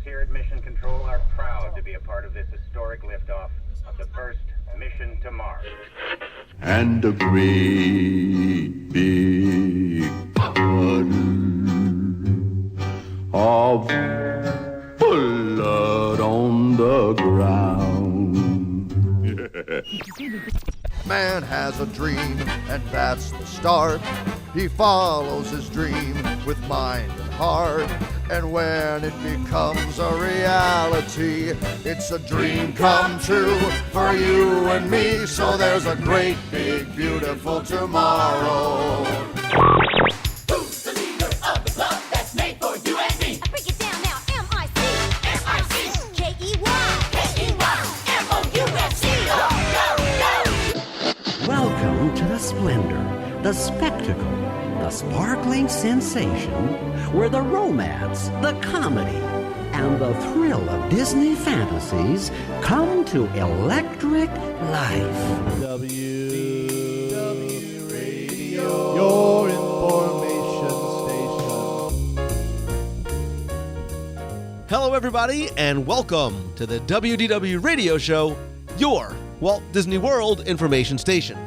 here at Mission Control are proud to be a part of this historic liftoff of the first mission to Mars. And a great big puddle of blood on the ground. Man has a dream, and that's the start. He follows his dream with mind and heart. And when it becomes a reality, it's a dream come true for you and me. So there's a great, big, beautiful tomorrow. Who's the leader of the club that's made for you and me? I break it down now. M-I-C. M-I-C. K-E-Y. K-E-Y. M-O-U-S-C. Go, go, go. Welcome to the splendor, the spectacle, the sparkling sensation, where the romance, the comedy, and the thrill of Disney fantasies come to electric life. WDW Radio, your information station. Hello, everybody, and welcome to the WDW Radio Show, your Walt Disney World information station.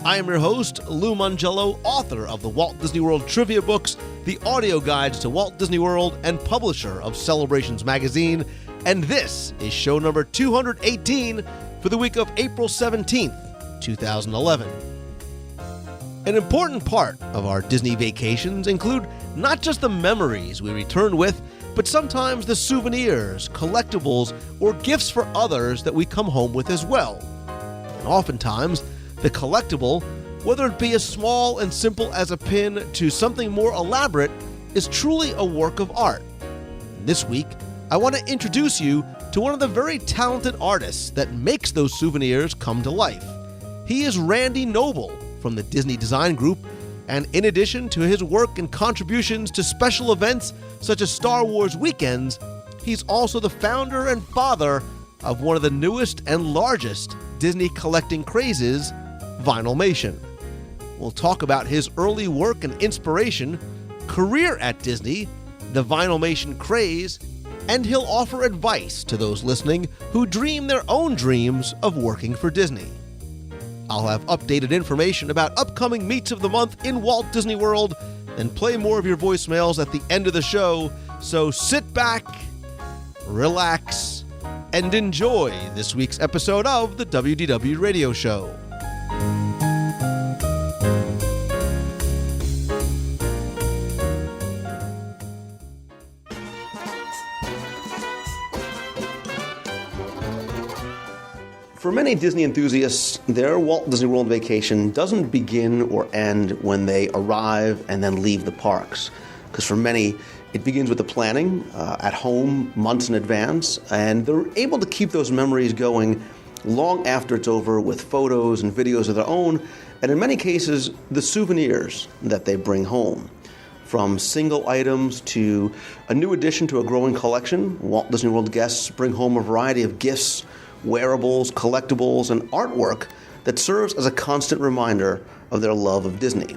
I am your host, Lou Mangello, author of the Walt Disney World Trivia Books, the audio guides to Walt Disney World, and publisher of Celebrations Magazine, and this is show number 218 for the week of April 17th, 2011. An important part of our Disney vacations include not just the memories we return with, but sometimes the souvenirs, collectibles, or gifts for others that we come home with as well. And oftentimes, the collectible, whether it be as small and simple as a pin to something more elaborate, is truly a work of art. And this week, I want to introduce you to one of the very talented artists that makes those souvenirs come to life. He is Randy Noble from the Disney Design Group, and in addition to his work and contributions to special events such as Star Wars weekends, he's also the founder and father of one of the newest and largest Disney collecting crazes, Vinylmation. We'll talk about his early work and inspiration, career at Disney, the Vinylmation craze, and he'll offer advice to those listening who dream their own dreams of working for Disney. I'll have updated information about upcoming meets of the month in Walt Disney World and play more of your voicemails at the end of the show, so sit back, relax, and enjoy this week's episode of the WDW Radio Show. For many Disney enthusiasts, their Walt Disney World vacation doesn't begin or end when they arrive and then leave the parks. Because for many, it begins with the planning at home months in advance, and they're able to keep those memories going long after it's over with photos and videos of their own, and in many cases, the souvenirs that they bring home. From single items to a new addition to a growing collection, Walt Disney World guests bring home a variety of gifts, wearables, collectibles, and artwork that serves as a constant reminder of their love of Disney.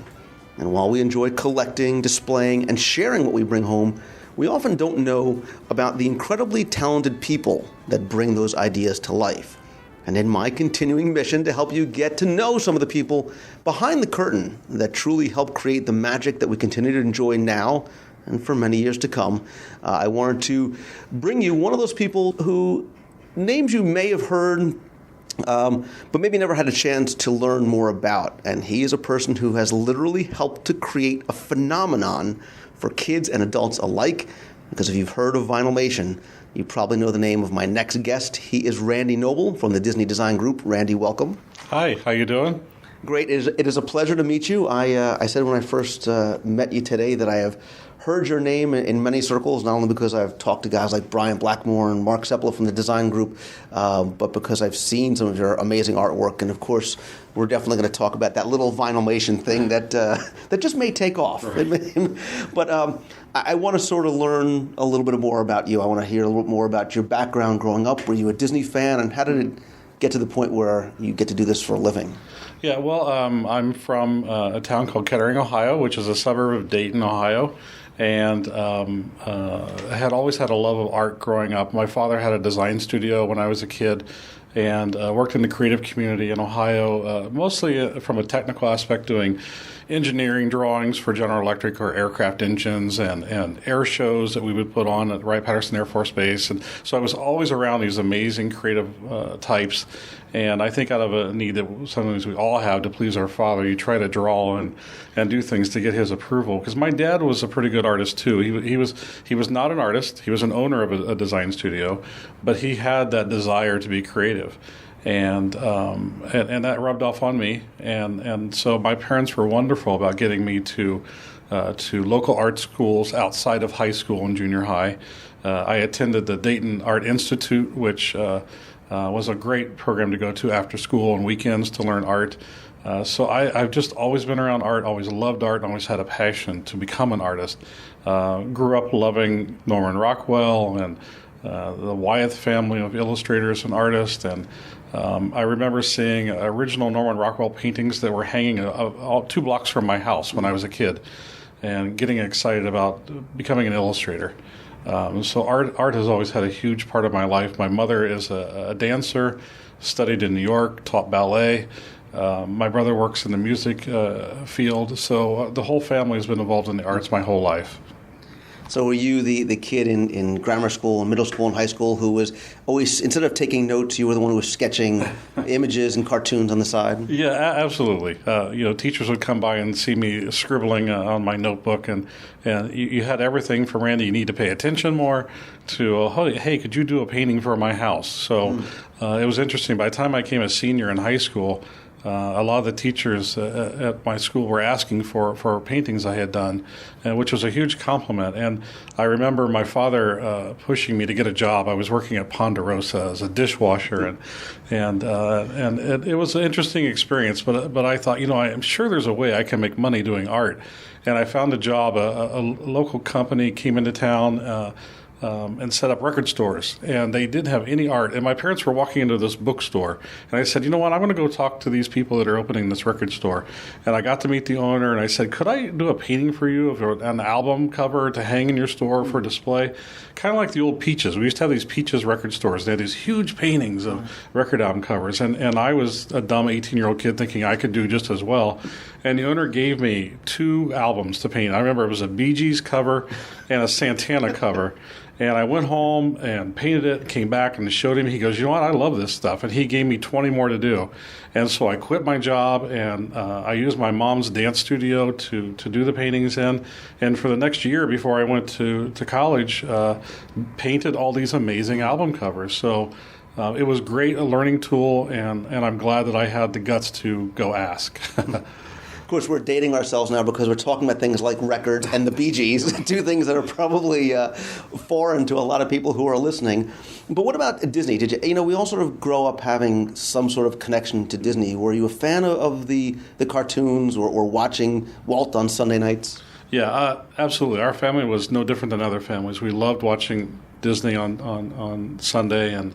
And while we enjoy collecting, displaying, and sharing what we bring home, we often don't know about the incredibly talented people that bring those ideas to life. And in my continuing mission to help you get to know some of the people behind the curtain that truly help create the magic that we continue to enjoy now and for many years to come, I wanted to bring you one of those people who names you may have heard, but maybe never had a chance to learn more about. And he is a person who has literally helped to create a phenomenon for kids and adults alike. Because if you've heard of Vinylmation, you probably know the name of my next guest. He is Randy Noble from the Disney Design Group. Randy, welcome. Hi, how you doing? Great. It is a pleasure to meet you. I said when I first met you today that I have heard your name in many circles, not only because I've talked to guys like Brian Blackmore and Mark Seppala from the Design Group, but because I've seen some of your amazing artwork. And of course, we're definitely going to talk about that little Vinylmation thing that just may take off. Right. But I want to sort of learn a little bit more about you. I want to hear a little bit more about your background growing up. Were you a Disney fan, and how did it get to the point where you get to do this for a living? Yeah, well, I'm from a town called Kettering, Ohio, which is a suburb of Dayton, Ohio. and I had always had a love of art growing up. My father had a design studio when I was a kid, and worked in the creative community in Ohio, mostly from a technical aspect, doing engineering drawings for General Electric or aircraft engines and air shows that we would put on at Wright-Patterson Air Force Base. And so I was always around these amazing creative types. And I think out of a need that sometimes we all have to please our father, you try to draw and do things to get his approval. Because my dad was a pretty good artist too. He was not an artist. He was an owner of a design studio, but he had that desire to be creative. And that rubbed off on me, and so my parents were wonderful about getting me to local art schools outside of high school and junior high. I attended the Dayton Art Institute, which was a great program to go to after school and weekends to learn art. So I've just always been around art, always loved art, and always had a passion to become an artist. Grew up loving Norman Rockwell and the Wyeth family of illustrators and artists, and I remember seeing original Norman Rockwell paintings that were hanging 2 blocks from my house when I was a kid, and getting excited about becoming an illustrator. So art has always had a huge part of my life. My mother is a dancer, studied in New York, taught ballet. My brother works in the music field, so the whole family has been involved in the arts my whole life. So were you the kid in grammar school and middle school and high school who was always, instead of taking notes, you were the one who was sketching images and cartoons on the side? Yeah, absolutely. Teachers would come by and see me scribbling on my notebook, and you had everything from, Randy, you need to pay attention more, to, hey, could you do a painting for my house? So it was interesting. By the time I became a senior in high school, a lot of the teachers at my school were asking for paintings I had done, which was a huge compliment. And I remember my father pushing me to get a job. I was working at Ponderosa as a dishwasher, and it was an interesting experience. But I thought, I'm sure there's a way I can make money doing art. And I found a job. A local company came into town. And set up record stores, and they didn't have any art. And my parents were walking into this bookstore, and I said, you know what, I'm going to go talk to these people that are opening this record store. And I got to meet the owner, and I said, could I do a painting for you of an album cover to hang in your store for display? Kind of like the old Peaches. We used to have these Peaches record stores. They had these huge paintings of record album covers, and I was a dumb 18-year-old kid thinking I could do just as well. And the owner gave me 2 albums to paint. I remember it was a Bee Gees cover and a Santana cover. And I went home and painted it, came back and showed him. He goes, you know what, I love this stuff. And he gave me 20 more to do. And so I quit my job, and I used my mom's dance studio to do the paintings in. And for the next year before I went to college, painted all these amazing album covers. So it was great, a learning tool, and I'm glad that I had the guts to go ask. Of course, we're dating ourselves now because we're talking about things like records and the Bee Gees, 2 things that are probably foreign to a lot of people who are listening. But what about Disney? Did you? We all sort of grow up having some sort of connection to Disney. Were you a fan of the cartoons or watching Walt on Sunday nights? Yeah, absolutely. Our family was no different than other families. We loved watching Disney on Sunday, and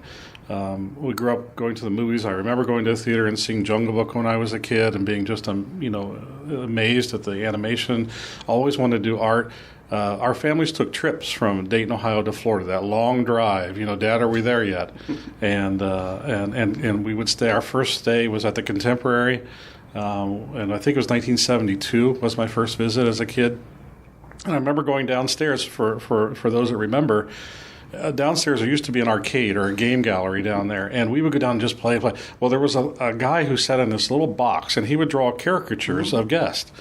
we grew up going to the movies. I remember going to the theater and seeing Jungle Book when I was a kid and being just amazed at the animation. Always wanted to do art. Our families took trips from Dayton, Ohio to Florida, that long drive. Dad, are we there yet? And we would stay. Our first stay was at the Contemporary, and I think it was 1972 was my first visit as a kid. And I remember going downstairs, for those that remember, downstairs there used to be an arcade or a game gallery down there, and we would go down and just play. Well, there was a guy who sat in this little box, and he would draw caricatures of guests.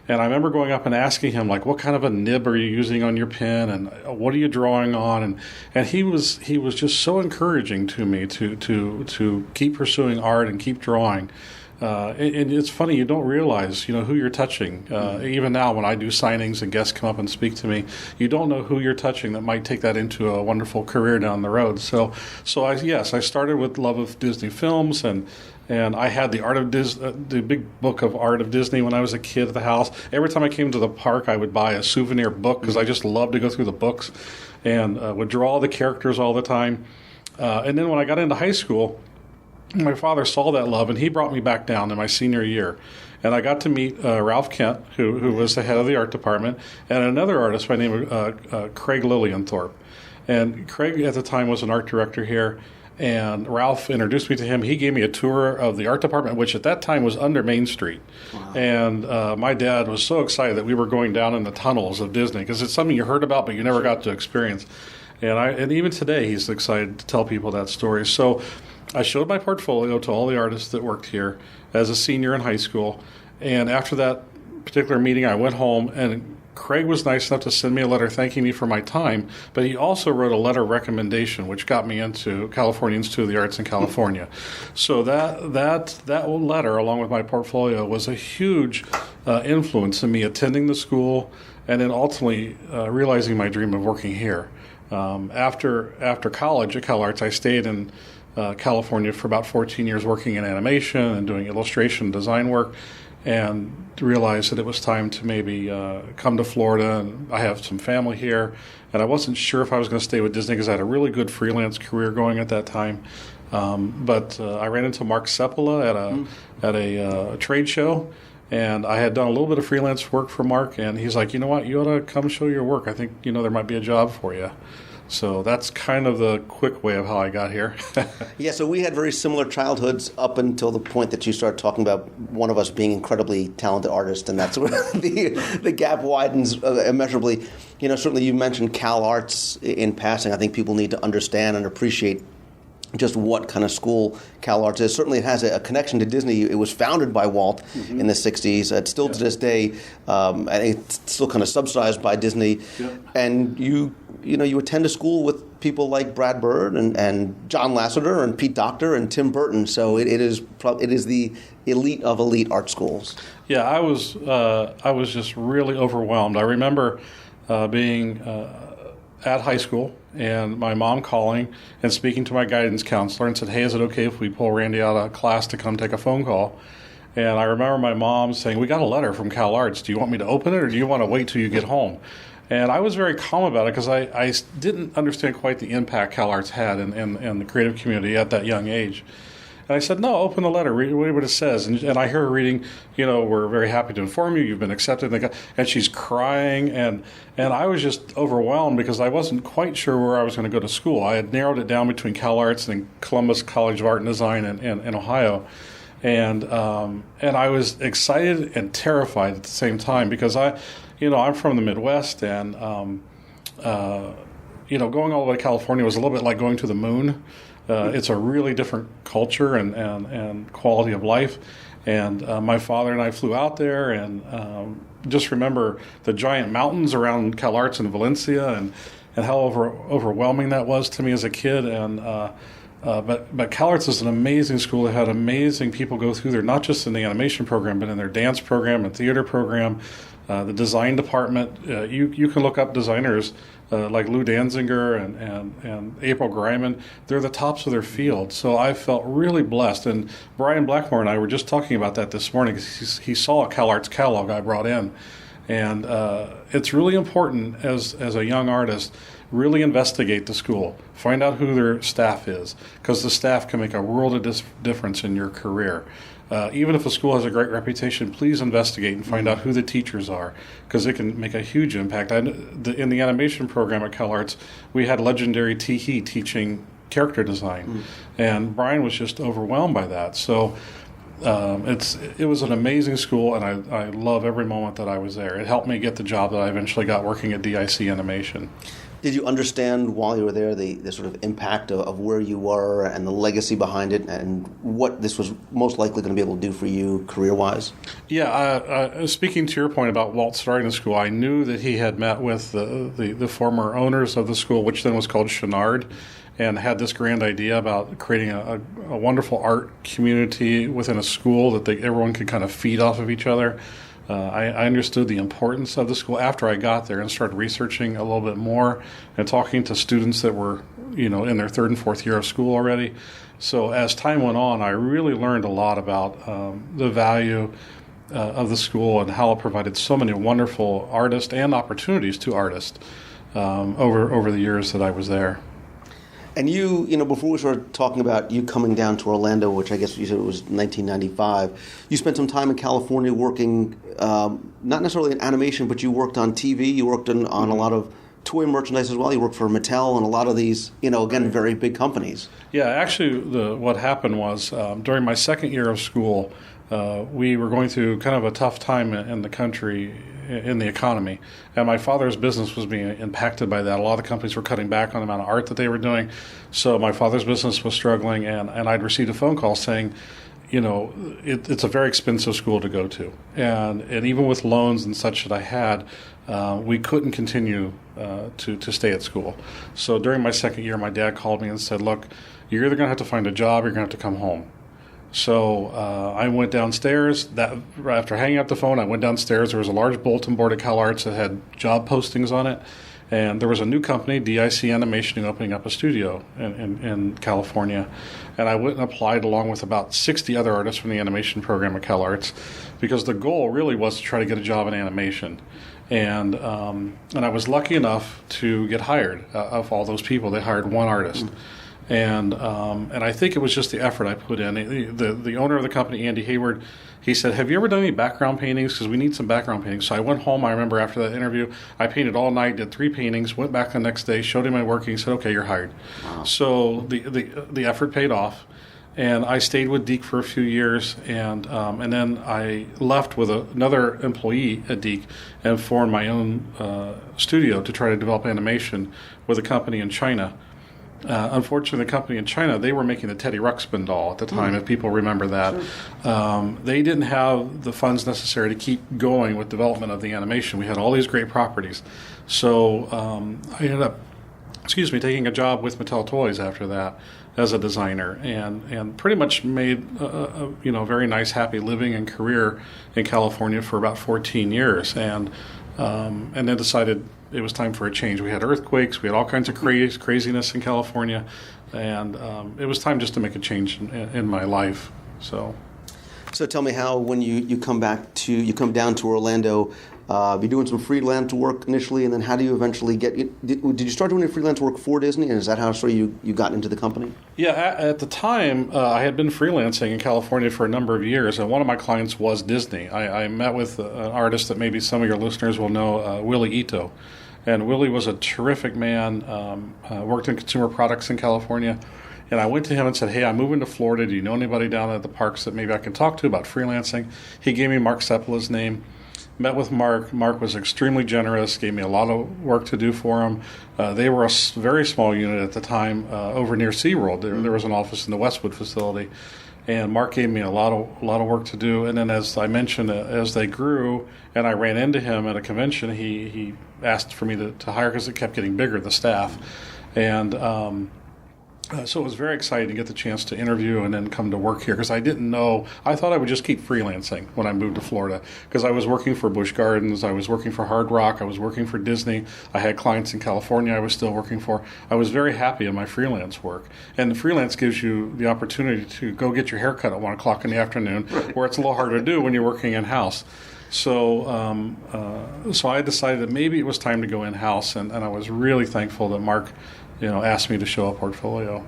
And I remember going up and asking him, like, what kind of a nib are you using on your pen, and what are you drawing on? And he was just so encouraging to me to keep pursuing art and keep drawing. And it's funny, you don't realize, who you're touching. Even now, when I do signings and guests come up and speak to me, you don't know who you're touching that might take that into a wonderful career down the road. So I started with love of Disney films, and I had the big book of Art of Disney when I was a kid at the house. Every time I came to the park, I would buy a souvenir book because I just loved to go through the books, and would draw the characters all the time. And then when I got into high school, my father saw that love, and he brought me back down in my senior year. And I got to meet Ralph Kent, who was the head of the art department, and another artist by the name of Craig Lillianthorpe. And Craig at the time was an art director here, and Ralph introduced me to him. He gave me a tour of the art department, which at that time was under Main Street. Wow. And my dad was so excited that we were going down in the tunnels of Disney, because it's something you heard about but you never got to experience. And even today he's excited to tell people that story. So I showed my portfolio to all the artists that worked here as a senior in high school. And after that particular meeting, I went home, and Craig was nice enough to send me a letter thanking me for my time, but he also wrote a letter of recommendation, which got me into California Institute of the Arts in California. So that letter, along with my portfolio, was a huge influence in me attending the school and then ultimately realizing my dream of working here. After college at Cal Arts, I stayed in California for about 14 years working in animation and doing illustration design work, and realized that it was time to maybe come to Florida. And I have some family here, and I wasn't sure if I was going to stay with Disney because I had a really good freelance career going at that time. But I ran into Mark Sepula at a trade show, and I had done a little bit of freelance work for Mark, and he's like, you know what, you ought to come show your work. I think, there might be a job for you. So that's kind of the quick way of how I got here. Yeah, so we had very similar childhoods up until the point that you started talking about one of us being incredibly talented artist, and that's where the gap widens immeasurably. Certainly you mentioned Cal Arts in passing. I think people need to understand and appreciate just what kind of school Cal Arts is. Certainly it has a connection to Disney. It was founded by Walt in the 60s. It's still to this day, I think it's still kind of subsidized by Disney. Yeah. And you attend a school with people like Brad Bird and John Lasseter and Pete Docter and Tim Burton. So it is the elite of elite art schools. Yeah, I was just really overwhelmed. I remember being at high school, and my mom calling and speaking to my guidance counselor and said, hey, is it okay if we pull Randy out of class to come take a phone call? And I remember my mom saying, we got a letter from Cal Arts. Do you want me to open it, or do you want to wait till you get home? And I was very calm about it because I didn't understand quite the impact Cal Arts had in the creative community at that young age. And I said, no, open the letter, read what it says. And I hear her reading, we're very happy to inform you, you've been accepted. And she's crying, and I was just overwhelmed because I wasn't quite sure where I was going to go to school. I had narrowed it down between Cal Arts and Columbus College of Art and Design in Ohio. And I was excited and terrified at the same time because I'm from the Midwest, and going all the way to California was a little bit like going to the moon. It's a really different culture and quality of life. And my father and I flew out there, and just remember the giant mountains around Cal Arts in Valencia, and how overwhelming that was to me as a kid. And but Cal Arts is an amazing school. They had amazing people go through there, not just in the animation program, but in their dance program and theater program. The design department, you can look up designers like Lou Danziger and April Greiman. They're the tops of their field. So I felt really blessed. And Brian Blackmore and I were just talking about that this morning because he saw a Cal Arts catalog I brought in. And it's really important as a young artist, really investigate the school. Find out who their staff is, because the staff can make a world of difference in your career. Even if a school has a great reputation, please investigate and find out who the teachers are, because it can make a huge impact. In the animation program at Cal Arts, we had legendary Tee teaching character design, and Brian was just overwhelmed by that. So it was an amazing school, and I love every moment that I was there. It helped me get the job that I eventually got working at DIC Animation. Did you understand while you were there the sort of impact of where you were and the legacy behind it, and what this was most likely going to be able to do for you career-wise? Yeah, speaking to your point about Walt starting the school, I knew that he had met with the former owners of the school, which then was called Chenard, and had this grand idea about creating a wonderful art community within a school that everyone could kind of feed off of each other. I understood the importance of the school after I got there and started researching a little bit more and talking to students that were, in their third and fourth year of school already. So as time went on, I really learned a lot about the value of the school and how it provided so many wonderful artists and opportunities to artists over the years that I was there. And you know, before we started talking about you coming down to Orlando, which I guess you said it was 1995, you spent some time in California working, not necessarily in animation, but you worked on TV, you worked on a lot of toy merchandise as well. You worked for Mattel and a lot of these, you know, again, very big companies. Yeah, actually, what happened was during my second year of school, we were going through kind of a tough time in the country, in the economy, and my father's business was being impacted by that. A lot of the companies were cutting back on the amount of art that they were doing, so my father's business was struggling, and I'd received a phone call saying, you know, it's a very expensive school to go to, and even with loans and such that I had, we couldn't continue to stay at school. So during my second year, my dad called me and said, look, you're either going to have to find a job or you're going to have to come home. So I went downstairs. After hanging up the phone, I went downstairs. There was a large bulletin board at CalArts that had job postings on it. And there was a new company, DIC Animation, opening up a studio in California. And I went and applied along with about 60 other artists from the animation program at CalArts, because the goal really was to try to get a job in animation. And I was lucky enough to get hired. Of all those people, they hired one artist. And I think it was just the effort I put in. The owner of the company, Andy Hayward, he said, have you ever done any background paintings? Because we need some background paintings. So I went home. I remember after that interview, I painted all night, did 3 paintings, went back the next day, showed him my work, and he said, okay, you're hired. Wow. So the effort paid off. And I stayed with Deke for a few years, and then I left with another employee at Deke and formed my own studio to try to develop animation with a company in China. Unfortunately, the company in China, they were making the Teddy Ruxpin doll at the time, if people remember that. Sure. They didn't have the funds necessary to keep going with development of the animation. We had all these great properties. So I ended up, taking a job with Mattel Toys after that as a designer, and pretty much made a very nice, happy living and career in California for about 14 years, and then decided it was time for a change. We had earthquakes, we had all kinds of craziness in California, and it was time just to make a change in my life. So tell me how, when you come down to Orlando, be doing some freelance work initially, and then how do you eventually did you start doing any freelance work for Disney, and is that how you got into the company? Yeah, at the time, I had been freelancing in California for a number of years, and one of my clients was Disney. I met with an artist that maybe some of your listeners will know, Willie Ito. And Willie was a terrific man, worked in consumer products in California. And I went to him and said, hey, I'm moving to Florida. Do you know anybody down at the parks that maybe I can talk to about freelancing? He gave me Mark Seppala's name. Met with Mark. Mark was extremely generous, gave me a lot of work to do for him. They were a very small unit at the time over near SeaWorld. There was an office in the Westwood facility. And Mark gave me a lot of work to do. And then, as I mentioned, as they grew, and I ran into him at a convention, he asked for me to hire, because it kept getting bigger, the staff. And so it was very exciting to get the chance to interview and then come to work here, because I didn't know. I thought I would just keep freelancing when I moved to Florida, because I was working for Busch Gardens, I was working for Hard Rock, I was working for Disney, I had clients in California I was still working for. I was very happy in my freelance work. And the freelance gives you the opportunity to go get your hair cut at 1 o'clock in the afternoon, where it's a little harder to do when you're working in-house. So I decided that maybe it was time to go in-house, and I was really thankful that Mark asked me to show a portfolio.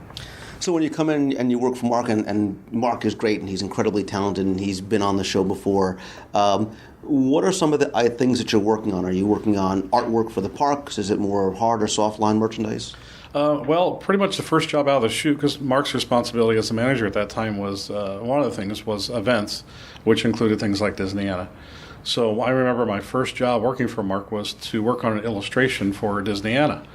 So when you come in and you work for Mark, and Mark is great, and he's incredibly talented, and he's been on the show before, what are some of the things that you're working on? Are you working on artwork for the parks? Is it more hard or soft line merchandise? Well, pretty much the first job out of the chute, because Mark's responsibility as the manager at that time was, one of the things was events, which included things like Disneyana. So I remember my first job working for Mark was to work on an illustration for Disneyana.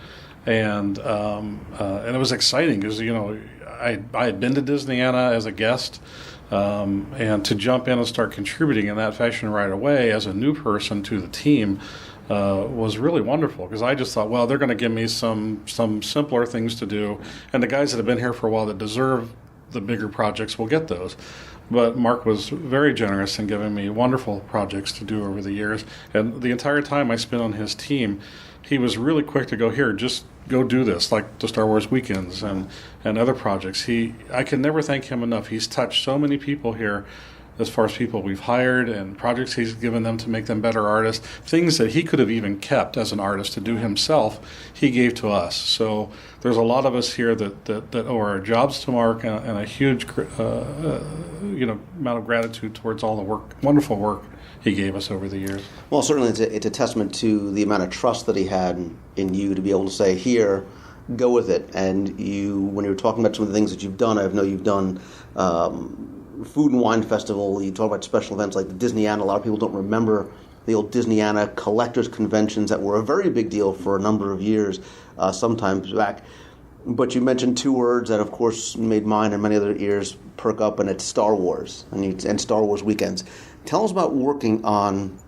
And it was exciting, because I had been to Disneyana as a guest, and to jump in and start contributing in that fashion right away as a new person to the team was really wonderful, because I just thought, well, they're going to give me some simpler things to do, and the guys that have been here for a while that deserve the bigger projects will get those. But Mark was very generous in giving me wonderful projects to do over the years, and the entire time I spent on his team, he was really quick to go, here, just go do this, like the Star Wars Weekends and other projects. I can never thank him enough. He's touched so many people here as far as people we've hired and projects he's given them to make them better artists. Things that he could have even kept as an artist to do himself, he gave to us. So there's a lot of us here that owe our jobs to Mark, and a huge amount of gratitude towards all the wonderful work he gave us over the years. Well, certainly it's a testament to the amount of trust that he had in you to be able to say, here, go with it. And when you were talking about some of the things that you've done, I know you've done Food and Wine Festival, you talk about special events like the Disneyana. A lot of people don't remember the old Disneyana collectors conventions that were a very big deal for a number of years, sometimes back. But you mentioned two words that, of course, made mine and many other ears perk up, and it's Star Wars and Star Wars weekends. Tell us about working on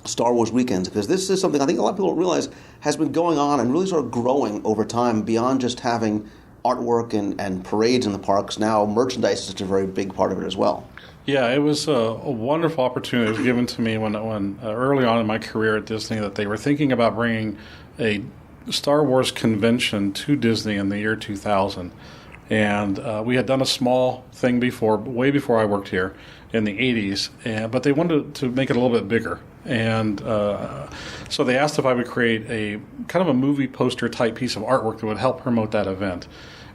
Star Wars weekends, because this is something I think a lot of people don't realize has been going on and really sort of growing over time beyond just having artwork and parades in the parks. Now merchandise is such a very big part of it as well. Yeah, it was a wonderful opportunity that was given to me when early on in my career at Disney, that they were thinking about bringing a Star Wars convention to Disney in the year 2000. And we had done a small thing before, way before I worked here in the 80s, but they wanted to make it a little bit bigger. And so they asked if I would create a kind of a movie poster type piece of artwork that would help promote that event.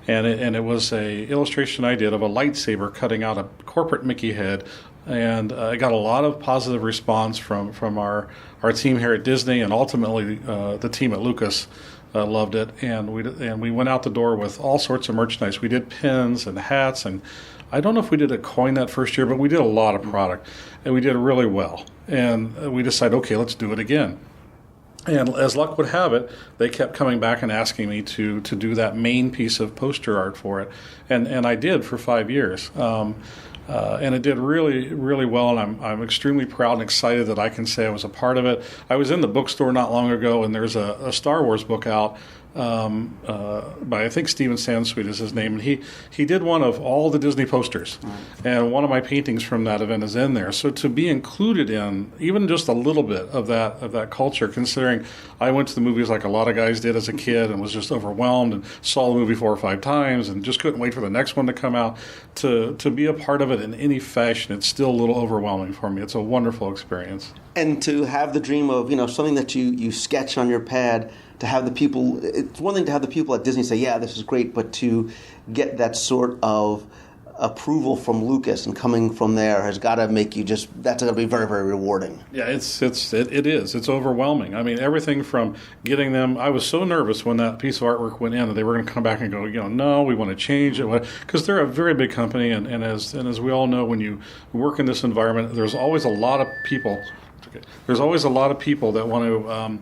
And it was a illustration I did of a lightsaber cutting out a corporate Mickey head, and I got a lot of positive response from our team here at Disney, and ultimately the team at Lucas loved it, and we went out the door with all sorts of merchandise. We did pins and hats, and I don't know if we did a coin that first year, but we did a lot of product, and we did really well. And we decided, okay, let's do it again. And as luck would have it, they kept coming back and asking me to do that main piece of poster art for it. And I did for 5 years. And it did really, really well, and I'm extremely proud and excited that I can say I was a part of it. I was in the bookstore not long ago, and there's a Star Wars book out by, I think, Steven Sansweet is his name, and he did one of all the Disney posters, and one of my paintings from that event is in there. So to be included in even just a little bit of that culture, considering I went to the movies like a lot of guys did as a kid and was just overwhelmed and saw the movie 4 or 5 times and just couldn't wait for the next one to come out, to be a part of it in any fashion, it's still a little overwhelming for me. It's a wonderful experience. And to have the dream of, something that you sketch on your pad, to have the people, it's one thing to have the people at Disney say, yeah, this is great, but to get that sort of approval from Lucas and coming from there has got to make you that's going to be very, very rewarding. Yeah, it is. It's overwhelming. I mean, everything from getting them, I was so nervous when that piece of artwork went in that they were going to come back and go, no, we want to change it. Because they're a very big company, and as we all know, when you work in this environment, there's always a lot of people. There's always a lot of people that want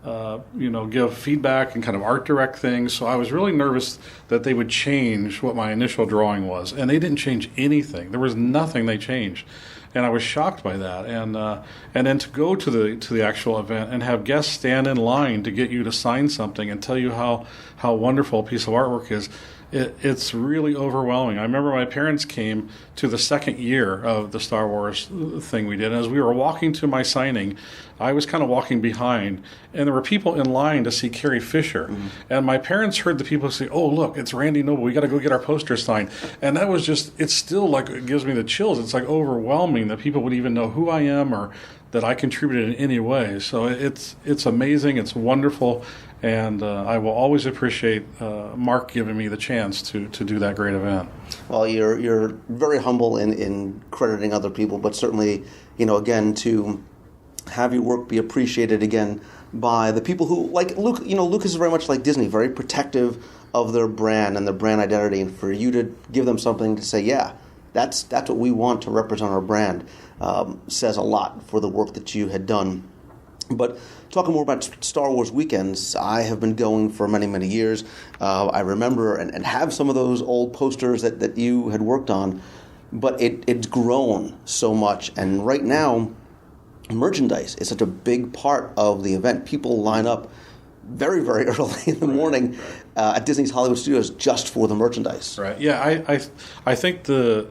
to give feedback and kind of art direct things. So I was really nervous that they would change what my initial drawing was, and they didn't change anything. There was nothing they changed, and I was shocked by that. And then to go to the actual event and have guests stand in line to get you to sign something and tell you how wonderful a piece of artwork is. It's really overwhelming. I remember my parents came to the second year of the Star Wars thing we did. And as we were walking to my signing, I was kind of walking behind, and there were people in line to see Carrie Fisher. Mm-hmm. And my parents heard the people say, "Oh, look, it's Randy Noble. We got to go get our poster signed." And that was it's still like, it gives me the chills. It's like overwhelming that people would even know who I am or that I contributed in any way. So it's amazing. It's wonderful. And I will always appreciate Mark giving me the chance to do that great event. Well, you're very humble in crediting other people, but certainly, again, to have your work be appreciated again by the people who, like Luke, Lucas is very much like Disney, very protective of their brand and their brand identity, and for you to give them something to say, yeah, that's what we want to represent our brand, says a lot for the work that you had done. But talking more about Star Wars weekends, I have been going for many, many years. I remember and have some of those old posters that you had worked on, but it's grown so much. And right now, merchandise is such a big part of the event. People line up very, very early in the morning at Disney's Hollywood Studios just for the merchandise. Right. Yeah, I think the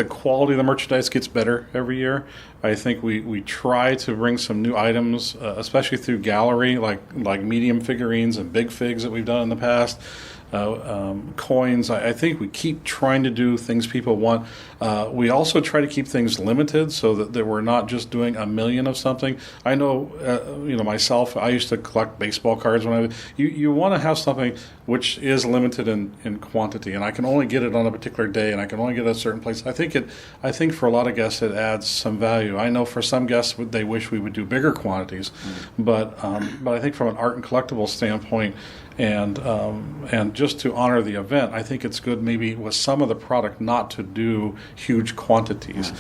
quality of the merchandise gets better every year. I think we try to bring some new items, especially through gallery, like medium figurines and big figs that we've done in the past. coins. I think we keep trying to do things people want. We also try to keep things limited so that we're not just doing a million of something. I know, myself, I used to collect baseball cards when you want to have something which is limited in quantity, and I can only get it on a particular day, and I can only get it at a certain place. I think for a lot of guests it adds some value. I know for some guests they wish we would do bigger quantities, but I think from an art and collectible standpoint, and just to honor the event, I think it's good maybe with some of the product not to do huge quantities.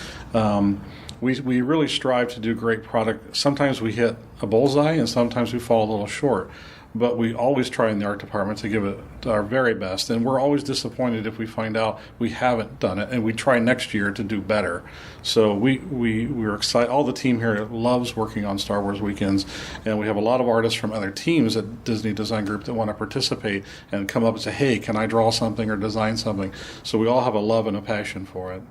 We really strive to do great product. Sometimes we hit a bullseye, and sometimes we fall a little short. But we always try in the art department to give it our very best, and we're always disappointed if we find out we haven't done it, and we try next year to do better. So we're excited. All the team here loves working on Star Wars weekends, and we have a lot of artists from other teams at Disney Design Group that want to participate and come up and say, hey, can I draw something or design something? So we all have a love and a passion for it.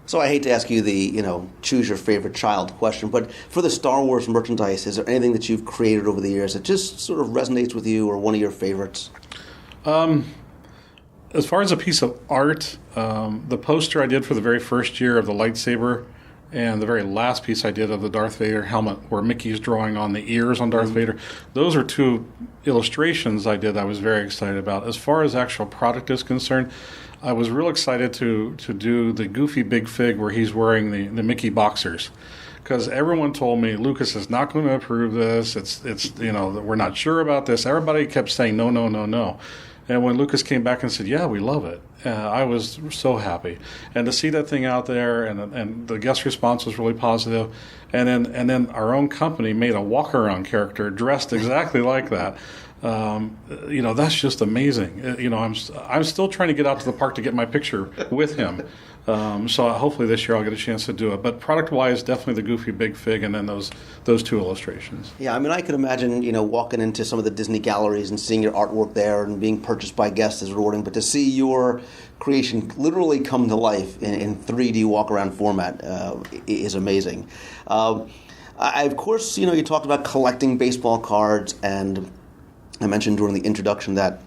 So I hate to ask you the, choose your favorite child question, but for the Star Wars merchandise, is there anything that you've created over the years that just sort of resonates with you or one of your favorites? As far as a piece of art, the poster I did for the very first year of the lightsaber and the very last piece I did of the Darth Vader helmet where Mickey's drawing on the ears on Darth Vader, those are two illustrations I did I was very excited about. As far as actual product is concerned, I was real excited to do the Goofy Big Fig where he's wearing the Mickey boxers, because everyone told me Lucas is not going to approve this. It's we're not sure about this. Everybody kept saying no, no, no, no. And when Lucas came back and said, yeah, we love it, I was so happy. And to see that thing out there, and the guest response was really positive. And then our own company made a walk-around character dressed exactly like that. That's just amazing. I'm still trying to get out to the park to get my picture with him. So hopefully this year I'll get a chance to do it. But product-wise, definitely the Goofy Big Fig and then those two illustrations. Yeah, I mean, I could imagine, walking into some of the Disney galleries and seeing your artwork there and being purchased by guests is rewarding. But to see your creation literally come to life in 3D walk-around format is amazing. Of course, you talked about collecting baseball cards, and I mentioned during the introduction that,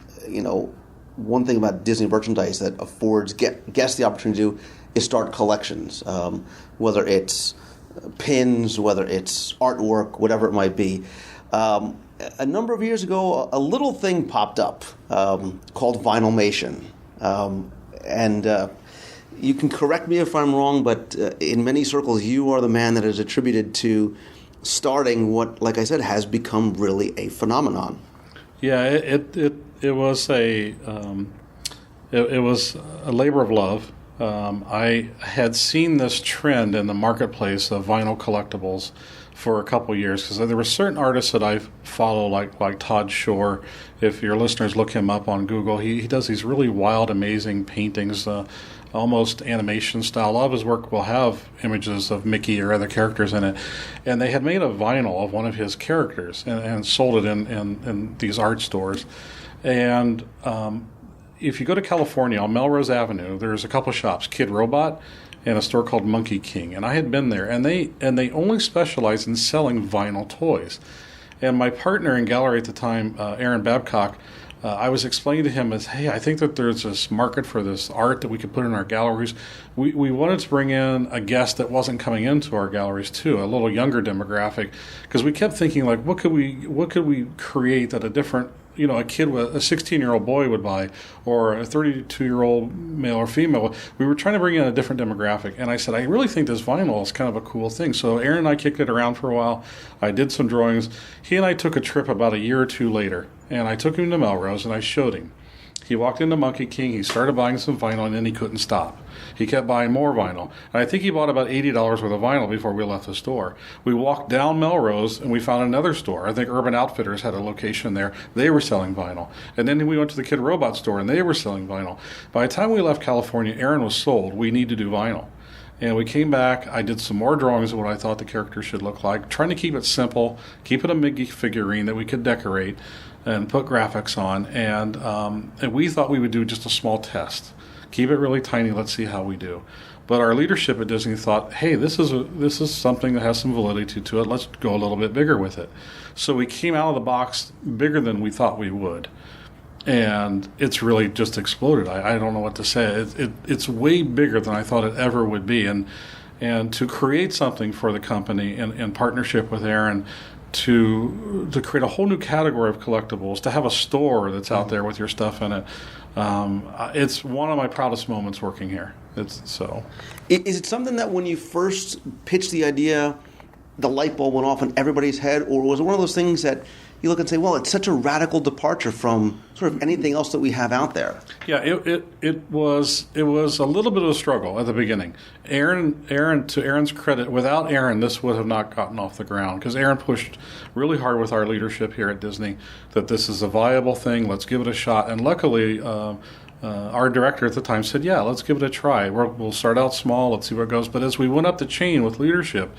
one thing about Disney merchandise that affords guests the opportunity to do is start collections, whether it's pins, whether it's artwork, whatever it might be. A number of years ago, a little thing popped up called Vinylmation. And you can correct me if I'm wrong, but in many circles, you are the man that is attributed to starting what, like I said, has become really a phenomenon. Yeah, it was a labor of love. I had seen this trend in the marketplace of vinyl collectibles for a couple years, because there were certain artists that I follow, like Todd Shore. If your listeners look him up on Google, he does these really wild, amazing paintings, almost animation style. A lot of his work will have images of Mickey or other characters in it. And they had made a vinyl of one of his characters and sold it in these art stores. And if you go to California on Melrose Avenue, there's a couple shops, Kid Robot and a store called Monkey King. And I had been there, and they only specialize in selling vinyl toys. And my partner in gallery at the time, Aaron Babcock, I was explaining to him hey, I think that there's this market for this art that we could put in our galleries. We wanted to bring in a guest that wasn't coming into our galleries too, a little younger demographic, because we kept thinking what could we create that a different, a kid with a 16-year-old boy would buy, or a 32-year-old male or female. We were trying to bring in a different demographic, and I said, I really think this vinyl is kind of a cool thing. So Aaron and I kicked it around for a while. I did some drawings. He and I took a trip about a year or two later, and I took him to Melrose, and I showed him. He walked into Monkey King, he started buying some vinyl, and then he couldn't stop. He kept buying more vinyl. And I think he bought about $80 worth of vinyl before we left the store. We walked down Melrose, and we found another store. I think Urban Outfitters had a location there. They were selling vinyl. And then we went to the Kid Robot store, and they were selling vinyl. By the time we left California, Aaron was sold. We need to do vinyl. And we came back. I did some more drawings of what I thought the character should look like, trying to keep it simple, keep it a Mickey figurine that we could decorate and put graphics on. And we thought we would do just a small test. Keep it really tiny. Let's see how we do. But our leadership at Disney thought, hey, this is something that has some validity to it. Let's go a little bit bigger with it. So we came out of the box bigger than we thought we would. and it's really just exploded. I don't know what to say. It's way bigger than I thought it ever would be, and to create something for the company in partnership with Aaron, to create a whole new category of collectibles, to have a store that's out there with your stuff in it. It's one of my proudest moments working here. Is it something that when you first pitched the idea, the light bulb went off in everybody's head, or was it one of those things that you look and say, well, it's such a radical departure from sort of anything else that we have out there? Yeah, it was a little bit of a struggle at the beginning. Aaron, to Aaron's credit, without Aaron, this would have not gotten off the ground, because Aaron pushed really hard with our leadership here at Disney that this is a viable thing. Let's give it a shot. And luckily, our director at the time said, yeah, let's give it a try. We'll start out small. Let's see where it goes. But as we went up the chain with leadership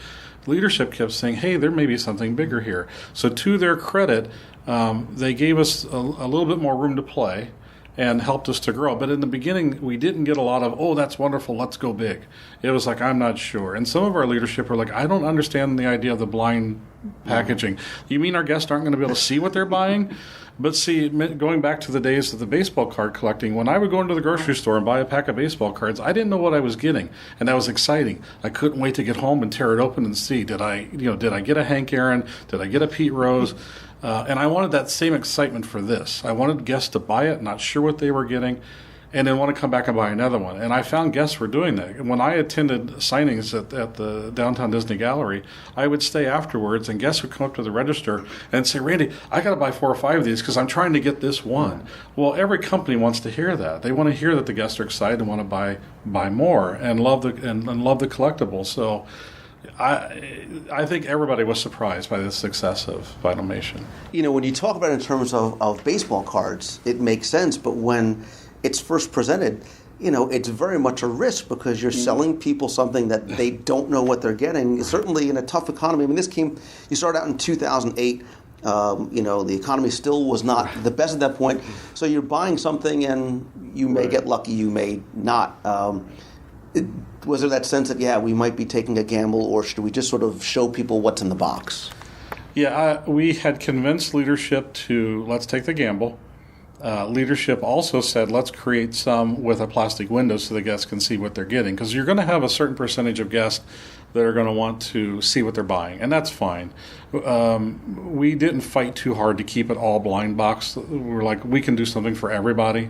kept saying, hey, there may be something bigger here. So to their credit, they gave us a little bit more room to play and helped us to grow. But in the beginning, we didn't get a lot of, oh, that's wonderful, let's go big. It was like, I'm not sure. And some of our leadership were like, I don't understand the idea of the blind packaging. You mean our guests aren't going to be able to see what they're buying? But see, going back to the days of the baseball card collecting, when I would go into the grocery store and buy a pack of baseball cards, I didn't know what I was getting, and that was exciting. I couldn't wait to get home and tear it open and see, did I get a Hank Aaron? Did I get a Pete Rose? And I wanted that same excitement for this. I wanted guests to buy it, not sure what they were getting, and then want to come back and buy another one. And I found guests were doing that. When I attended signings at the Downtown Disney Gallery, I would stay afterwards, and guests would come up to the register and say, Randy, I got to buy 4 or 5 of these because I'm trying to get this one. Well, every company wants to hear that. They want to hear that the guests are excited and want to buy more and love the collectibles. So I think everybody was surprised by the success of Vinylmation. When you talk about it in terms of baseball cards, it makes sense, but when it's first presented, it's very much a risk because you're selling people something that they don't know what they're getting. Certainly in a tough economy. I mean, you started out in 2008. The economy still was not the best at that point. So you're buying something and you may get lucky, you may not. Was there that sense that, yeah, we might be taking a gamble, or should we just sort of show people what's in the box? Yeah, we had convinced leadership to let's take the gamble. Leadership also said, let's create some with a plastic window so the guests can see what they're getting. Because you're going to have a certain percentage of guests that are going to want to see what they're buying, and that's fine. We didn't fight too hard to keep it all blind box. We're like, we can do something for everybody.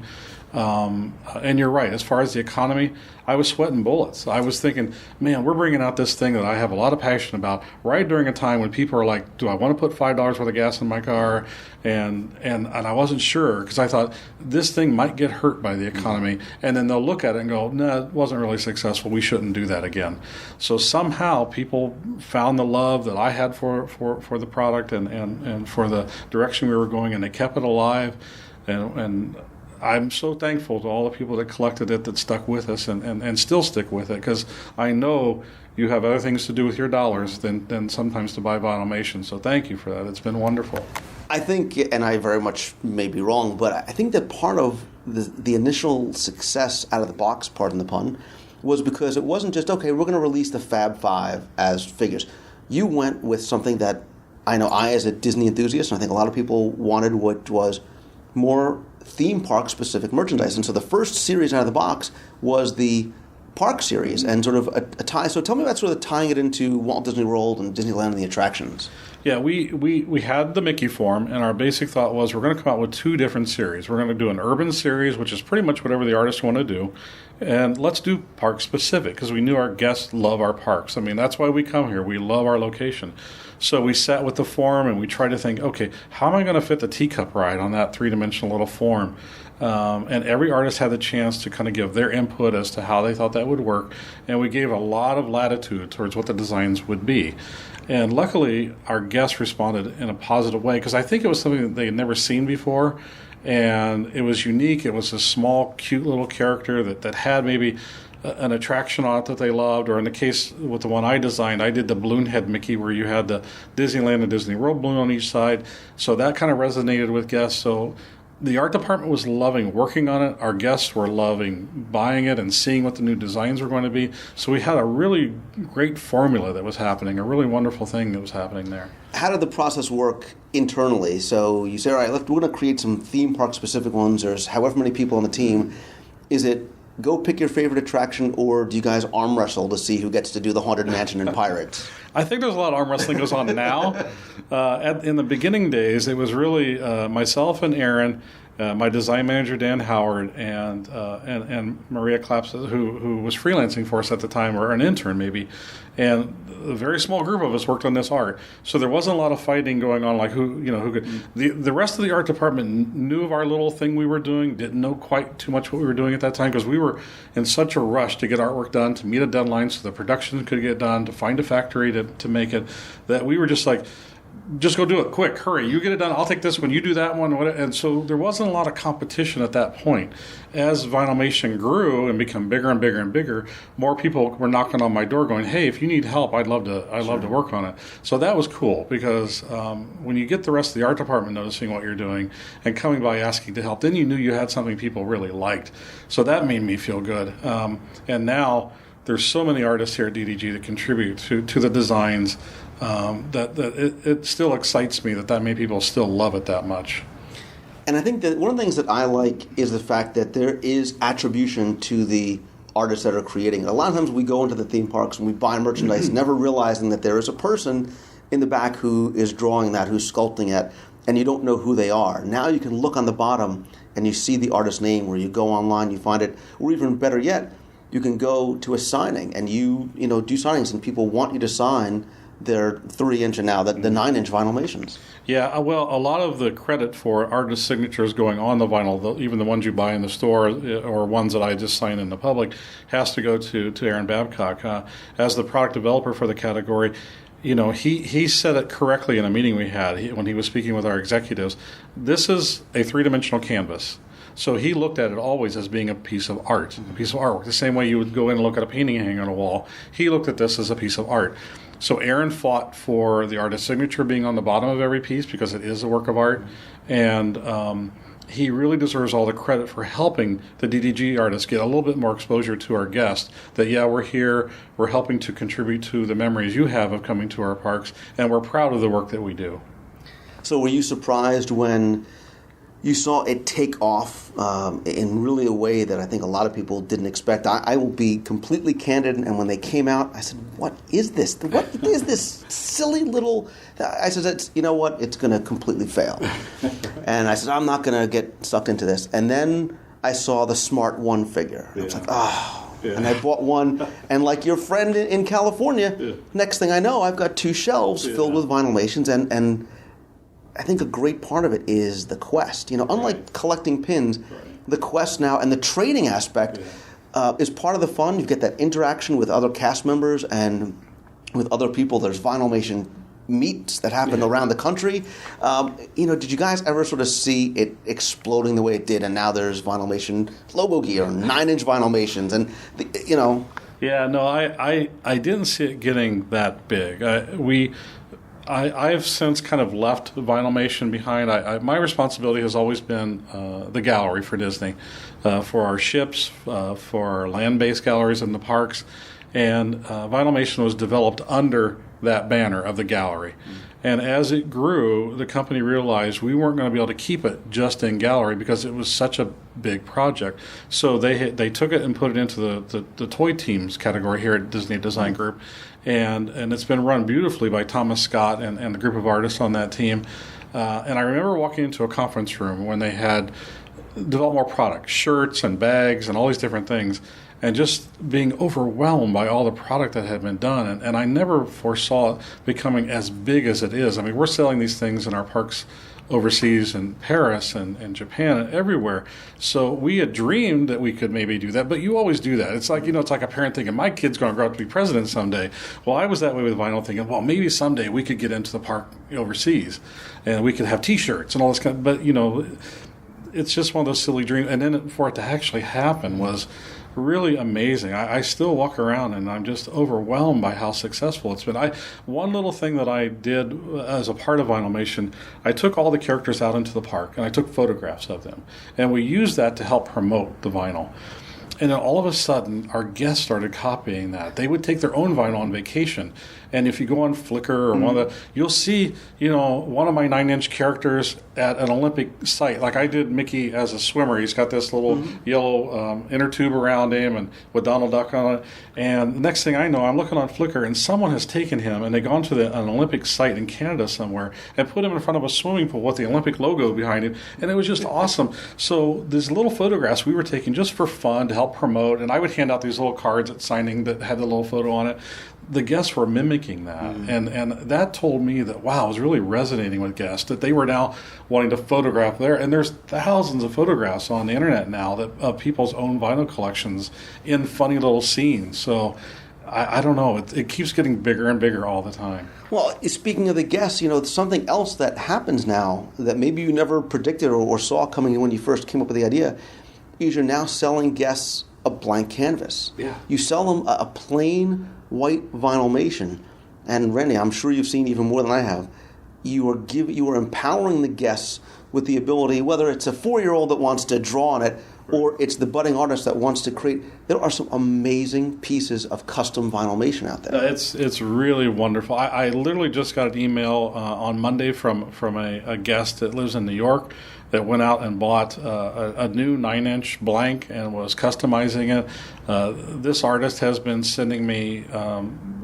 And you're right, as far as the economy, I was sweating bullets. I was thinking, man, we're bringing out this thing that I have a lot of passion about right during a time when people are like, do I want to put $5 worth of gas in my car? And I wasn't sure, because I thought this thing might get hurt by the economy, and then they'll look at it and go, no, it wasn't really successful, we shouldn't do that again. So somehow people found the love that I had for the product and for the direction we were going, and they kept it alive. And I'm so thankful to all the people that collected it, that stuck with us and still stick with it, because I know you have other things to do with your dollars than sometimes to buy Vinylmation. So thank you for that. It's been wonderful. I think, and I very much may be wrong, but I think that part of the initial success out of the box, pardon the pun, was because it wasn't just, okay, we're going to release the Fab Five as figures. You went with something that I know I, as a Disney enthusiast, and I think a lot of people wanted, what was more theme park specific merchandise. And so the first series out of the box was the park series and sort of a tie. So tell me about sort of tying it into Walt Disney World and Disneyland and the attractions. Yeah, we had the Mickey form, and our basic thought was we're going to come out with 2 different series. We're going to do an urban series, which is pretty much whatever the artists want to do, and let's do park specific, because we knew our guests love our parks. I mean, that's why we come here. We love our location. So we sat with the form and we tried to think, okay, how am I going to fit the teacup ride on that 3-dimensional little form? And every artist had the chance to kind of give their input as to how they thought that would work, and we gave a lot of latitude towards what the designs would be. And luckily, our guests responded in a positive way, because I think it was something that they had never seen before, and it was unique. It was a small, cute little character that had maybe an attraction on it that they loved, or in the case with the one I designed, I did the balloon head Mickey, where you had the Disneyland and Disney World balloon on each side, so that kind of resonated with guests. So the art department was loving working on it. Our guests were loving buying it and seeing what the new designs were going to be. So we had a really great formula that was happening, a really wonderful thing that was happening there. How did the process work internally? So you say, all right, we're going to create some theme park specific ones. There's however many people on the team. Is it go pick your favorite attraction, or do you guys arm wrestle to see who gets to do the Haunted Mansion and Pirates? I think there's a lot of arm wrestling goes on now. In the beginning days, it was really myself and Aaron, my design manager Dan Howard, and Maria Claps, who was freelancing for us at the time, or an intern maybe, and a very small group of us worked on this art. So there wasn't a lot of fighting going on, like who could. The rest of the art department knew of our little thing we were doing, didn't know quite too much what we were doing at that time, because we were in such a rush to get artwork done, to meet a deadline so the production could get done, to find a factory to make it, that we were just like, just go do it quick, hurry, you get it done, I'll take this one, you do that one. And so there wasn't a lot of competition at that point. As Vinylmation grew and became bigger and bigger and bigger, more people were knocking on my door going, hey, if you need help, I'd love to work on it. So that was cool, because when you get the rest of the art department noticing what you're doing and coming by asking to help, then you knew you had something people really liked. So that made me feel good. And now there's so many artists here at DDG that contribute to the designs, that it still excites me that many people still love it that much. And I think that one of the things that I like is the fact that there is attribution to the artists that are creating it. A lot of times we go into the theme parks and we buy merchandise, never realizing that there is a person in the back who is drawing that, who's sculpting it, and you don't know who they are. Now you can look on the bottom and you see the artist's name, or you go online, you find it, or even better yet, you can go to a signing and you do signings, and people want you to sign their 3-inch and now the 9-inch Vinylmations. Yeah, well, a lot of the credit for artist signatures going on the vinyl, even the ones you buy in the store or ones that I just sign in the public, has to go to Aaron Babcock. As the product developer for the category, he said it correctly in a meeting we had when he was speaking with our executives. This is a 3-dimensional canvas. So he looked at it always as being a piece of art, a piece of artwork. The same way you would go in and look at a painting hanging on a wall, he looked at this as a piece of art. So Aaron fought for the artist's signature being on the bottom of every piece, because it is a work of art. And he really deserves all the credit for helping the DDG artists get a little bit more exposure to our guests. That, yeah, we're here, we're helping to contribute to the memories you have of coming to our parks, and we're proud of the work that we do. So were you surprised when you saw it take off in really a way that I think a lot of people didn't expect? I will be completely candid, and when they came out, I said, what is this? What is this silly little... I said, you know what? It's going to completely fail. And I said, I'm not going to get sucked into this. And then I saw the Smart 1 figure. I was like, oh... Yeah. And I bought one, and like your friend in California, next thing I know, I've got 2 shelves filled with Vinylmations, and I think a great part of it is the quest. Unlike collecting pins, the quest now and the trading aspect is part of the fun. You get that interaction with other cast members and with other people. There's Vinylmation meets that happen around the country. Did you guys ever sort of see it exploding the way it did, and now there's Vinylmation logo gear, 9-inch Vinylmations, and Yeah, no, I didn't see it getting that big. I've since kind of left Vinylmation behind. My responsibility has always been the gallery for Disney, for our ships, for our land-based galleries in the parks, and Vinylmation was developed under that banner of the gallery. And as it grew, the company realized we weren't going to be able to keep it just in gallery because it was such a big project. So they took it and put it into the toy teams category here at Disney Design Group. And it's been run beautifully by Thomas Scott and the group of artists on that team. And I remember walking into a conference room when they had developed more products, shirts and bags and all these different things, and just being overwhelmed by all the product that had been done. And I never foresaw it becoming as big as it is. I mean, we're selling these things in our parks overseas in Paris and Japan and everywhere. So we had dreamed that we could maybe do that, but you always do that. It's like, it's like a parent thinking, my kid's going to grow up to be president someday. Well, I was that way with vinyl, thinking, well, maybe someday we could get into the park overseas and we could have T-shirts and all this kind of, but, it's just one of those silly dreams. And then for it to actually happen was really amazing. I still walk around and I'm just overwhelmed by how successful it's been. One little thing that I did as a part of Vinylmation, I took all the characters out into the park and I took photographs of them. And we used that to help promote the vinyl. And then all of a sudden, our guests started copying that. They would take their own vinyl on vacation. And if you go on Flickr or one of the, you'll see, one of my 9-inch characters at an Olympic site. Like I did Mickey as a swimmer. He's got this little yellow inner tube around him and with Donald Duck on it. And the next thing I know, I'm looking on Flickr and someone has taken him and they've gone to an Olympic site in Canada somewhere and put him in front of a swimming pool with the Olympic logo behind him. And it was just awesome. So these little photographs we were taking just for fun to help promote. And I would hand out these little cards at signing that had the little photo on it. The guests were mimicking that, and that told me that, wow, it was really resonating with guests, that they were now wanting to photograph there. And there's thousands of photographs on the internet now of people's own vinyl collections in funny little scenes. So I don't know, it keeps getting bigger and bigger all the time. Well, speaking of the guests, something else that happens now that maybe you never predicted or saw coming when you first came up with the idea is you're now selling guests a blank canvas. Yeah. You sell them a plain white Vinylmation, and Randy, I'm sure you've seen even more than I have. You are empowering the guests with the ability, whether it's a 4-year-old that wants to draw on it, or it's the budding artist that wants to create. There are some amazing pieces of custom Vinylmation out there. It's really wonderful. I literally just got an email on Monday from a guest that lives in New York that went out and bought a new 9-inch blank and was customizing it. This artist has been sending me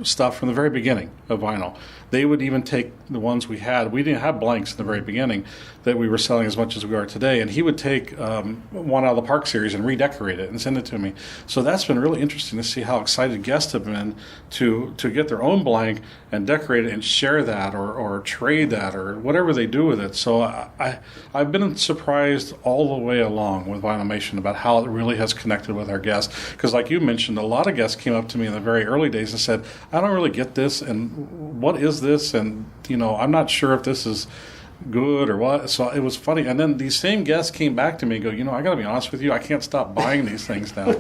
stuff from the very beginning of vinyl. They would even take the ones we had. We didn't have blanks in the very beginning that we were selling as much as we are today. And he would take one out of the Park series and redecorate it and send it to me. So that's been really interesting to see how excited guests have been to get their own blank and decorate it and share that or trade that or whatever they do with it. So I've been surprised all the way along with Vinylmation about how it really has connected with our guests. Because like you mentioned, a lot of guests came up to me in the very early days and said, I don't really get this, and what is this? And, I'm not sure if this is good or what. So it was funny. And then these same guests came back to me and go, I got to be honest with you, I can't stop buying these things now.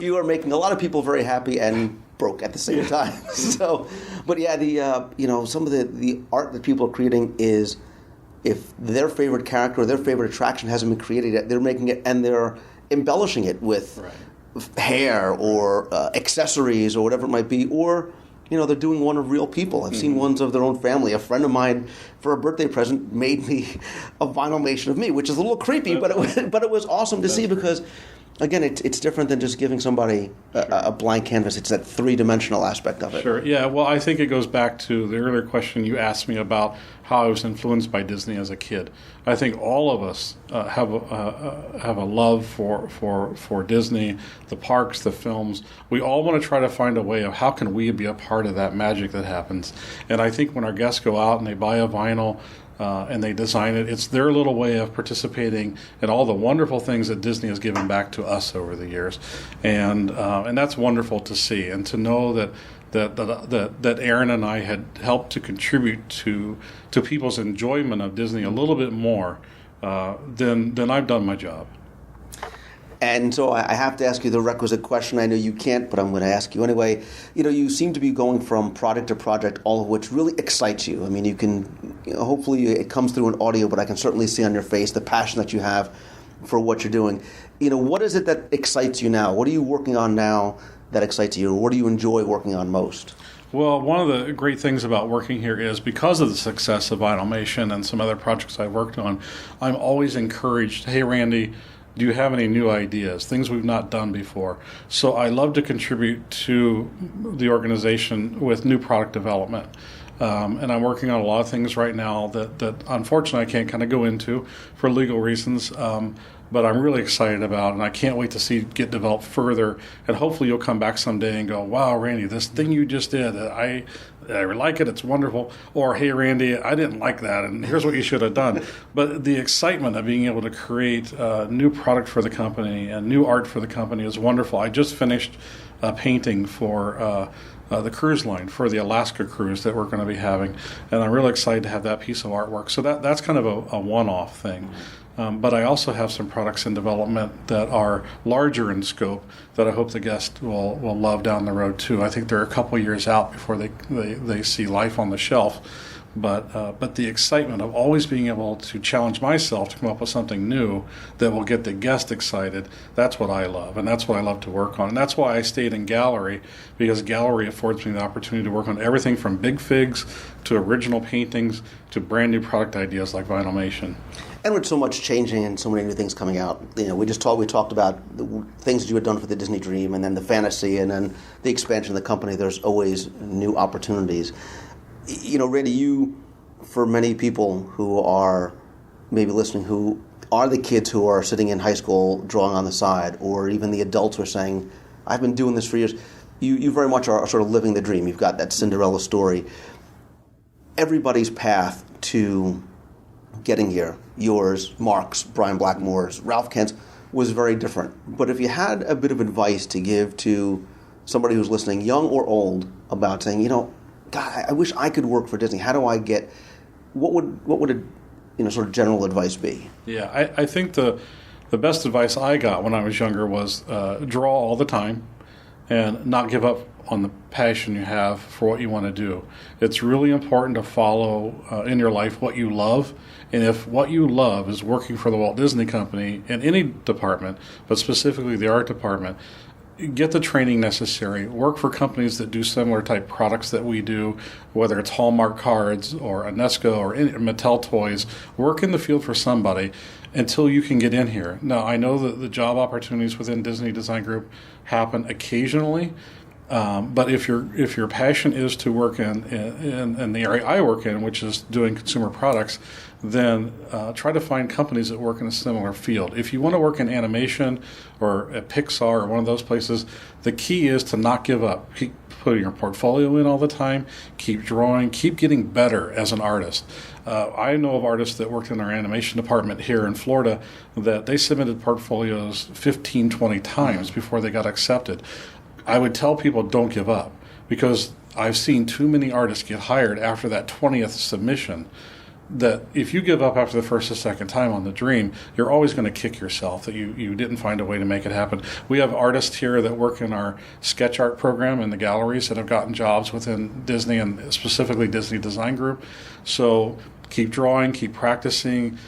You are making a lot of people very happy and broke at the same time. So, but yeah, some of the art that people are creating is, if their favorite character or their favorite attraction hasn't been created yet, they're making it and they're embellishing it with hair or accessories or whatever it might be, or they're doing one of real people. I've seen ones of their own family. A friend of mine, for a birthday present, made me a Vinylmation of me, which is a little creepy, but it was awesome to see because, again, it's different than just giving somebody a blank canvas. It's that 3-dimensional aspect of it. Sure. Yeah. Well, I think it goes back to the earlier question you asked me about how I was influenced by Disney as a kid. I think all of us have a love for Disney, the parks, the films. We all want to try to find a way of how can we be a part of that magic that happens. And I think when our guests go out and they buy a vinyl, and they design it, it's their little way of participating in all the wonderful things that Disney has given back to us over the years, and that's wonderful to see and to know that Aaron and I had helped to contribute to people's enjoyment of Disney a little bit more then I've done my job. And so I have to ask you the requisite question. I know you can't, but I'm going to ask you anyway. You seem to be going from project to project, all of which really excites you. I mean, you can, hopefully it comes through in audio, but I can certainly see on your face the passion that you have for what you're doing. What is it that excites you now? What are you working on now that excites you? Or what do you enjoy working on most? Well, one of the great things about working here is because of the success of Vinylmation and some other projects I've worked on, I'm always encouraged, hey, Randy, do you have any new ideas, things we've not done before? So I love to contribute to the organization with new product development. And I'm working on a lot of things right now that unfortunately I can't kind of go into for legal reasons, but I'm really excited about, and I can't wait to see it get developed further. And hopefully you'll come back someday and go, wow, Randy, this thing you just did, I like it, it's wonderful. Or, hey, Randy, I didn't like that, and here's what you should have done. But the excitement of being able to create a new product for the company and new art for the company is wonderful. I just finished a painting for the cruise line, for the Alaska cruise that we're going to be having, and I'm really excited to have that piece of artwork. So that's kind of a one-off thing. But I also have some products in development that are larger in scope that I hope the guest will love down the road too. I think they're a couple years out before they see life on the shelf. But the excitement of always being able to challenge myself to come up with something new that will get the guest excited, that's what I love, and that's what I love to work on. And that's why I stayed in gallery, because gallery affords me the opportunity to work on everything from big figs to original paintings to brand new product ideas like Vinylmation. And with so much changing and so many new things coming out, we talked about the things that you had done for the Disney Dream, and then the fantasy, and then the expansion of the company. There's always new opportunities. Randy, you, for many people who are maybe listening, who are the kids who are sitting in high school drawing on the side, or even the adults who are saying, I've been doing this for years, you very much are sort of living the dream. You've got that Cinderella story. Everybody's path to getting here, yours, Mark's, Brian Blackmore's, Ralph Kent's, was very different. But if you had a bit of advice to give to somebody who's listening, young or old, about saying, God, I wish I could work for Disney. How do I get? What would a sort of general advice be? Yeah, I think the best advice I got when I was younger was draw all the time and not give up on the passion you have for what you want to do. It's really important to follow in your life what you love, and if what you love is working for the Walt Disney Company in any department, but specifically the art department, get the training necessary. Work for companies that do similar type products that we do, whether it's Hallmark cards or Anesco or Mattel toys. Work in the field for somebody until you can get in here. Now, I know that the job opportunities within Disney Design Group happen occasionally, but if your passion is to work in the area I work in, which is doing consumer products, then try to find companies that work in a similar field. If you want to work in animation or at Pixar or one of those places, the key is to not give up. Keep putting your portfolio in all the time, keep drawing, keep getting better as an artist. I know of artists that worked in our animation department here in Florida that they submitted portfolios 15, 20 times before they got accepted. I would tell people don't give up, because I've seen too many artists get hired after that 20th submission that if you give up after the first or second time on the dream, you're always going to kick yourself that you didn't find a way to make it happen. We have artists here that work in our sketch art program in the galleries that have gotten jobs within Disney and specifically Disney Design Group. So keep drawing, keep practicing,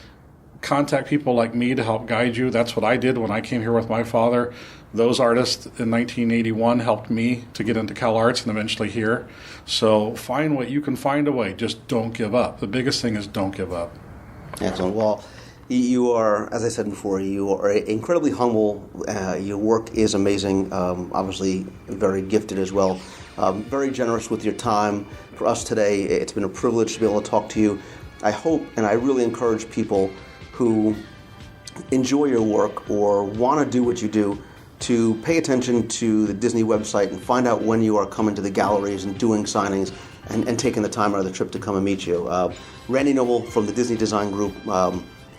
contact people like me to help guide you. That's what I did when I came here with my father. Those artists in 1981 helped me to get into CalArts and eventually here. So find what you can find a way. Just don't give up. The biggest thing is don't give up. Excellent. Well, you are, as I said before, you are incredibly humble. Your work is amazing. Obviously, very gifted as well. Very generous with your time. For us today, it's been a privilege to be able to talk to you. I hope, and I really encourage people who enjoy your work or want to do what you do to pay attention to the Disney website and find out when you are coming to the galleries and doing signings and taking the time out of the trip to come and meet you. Randy Noble from the Disney Design Group,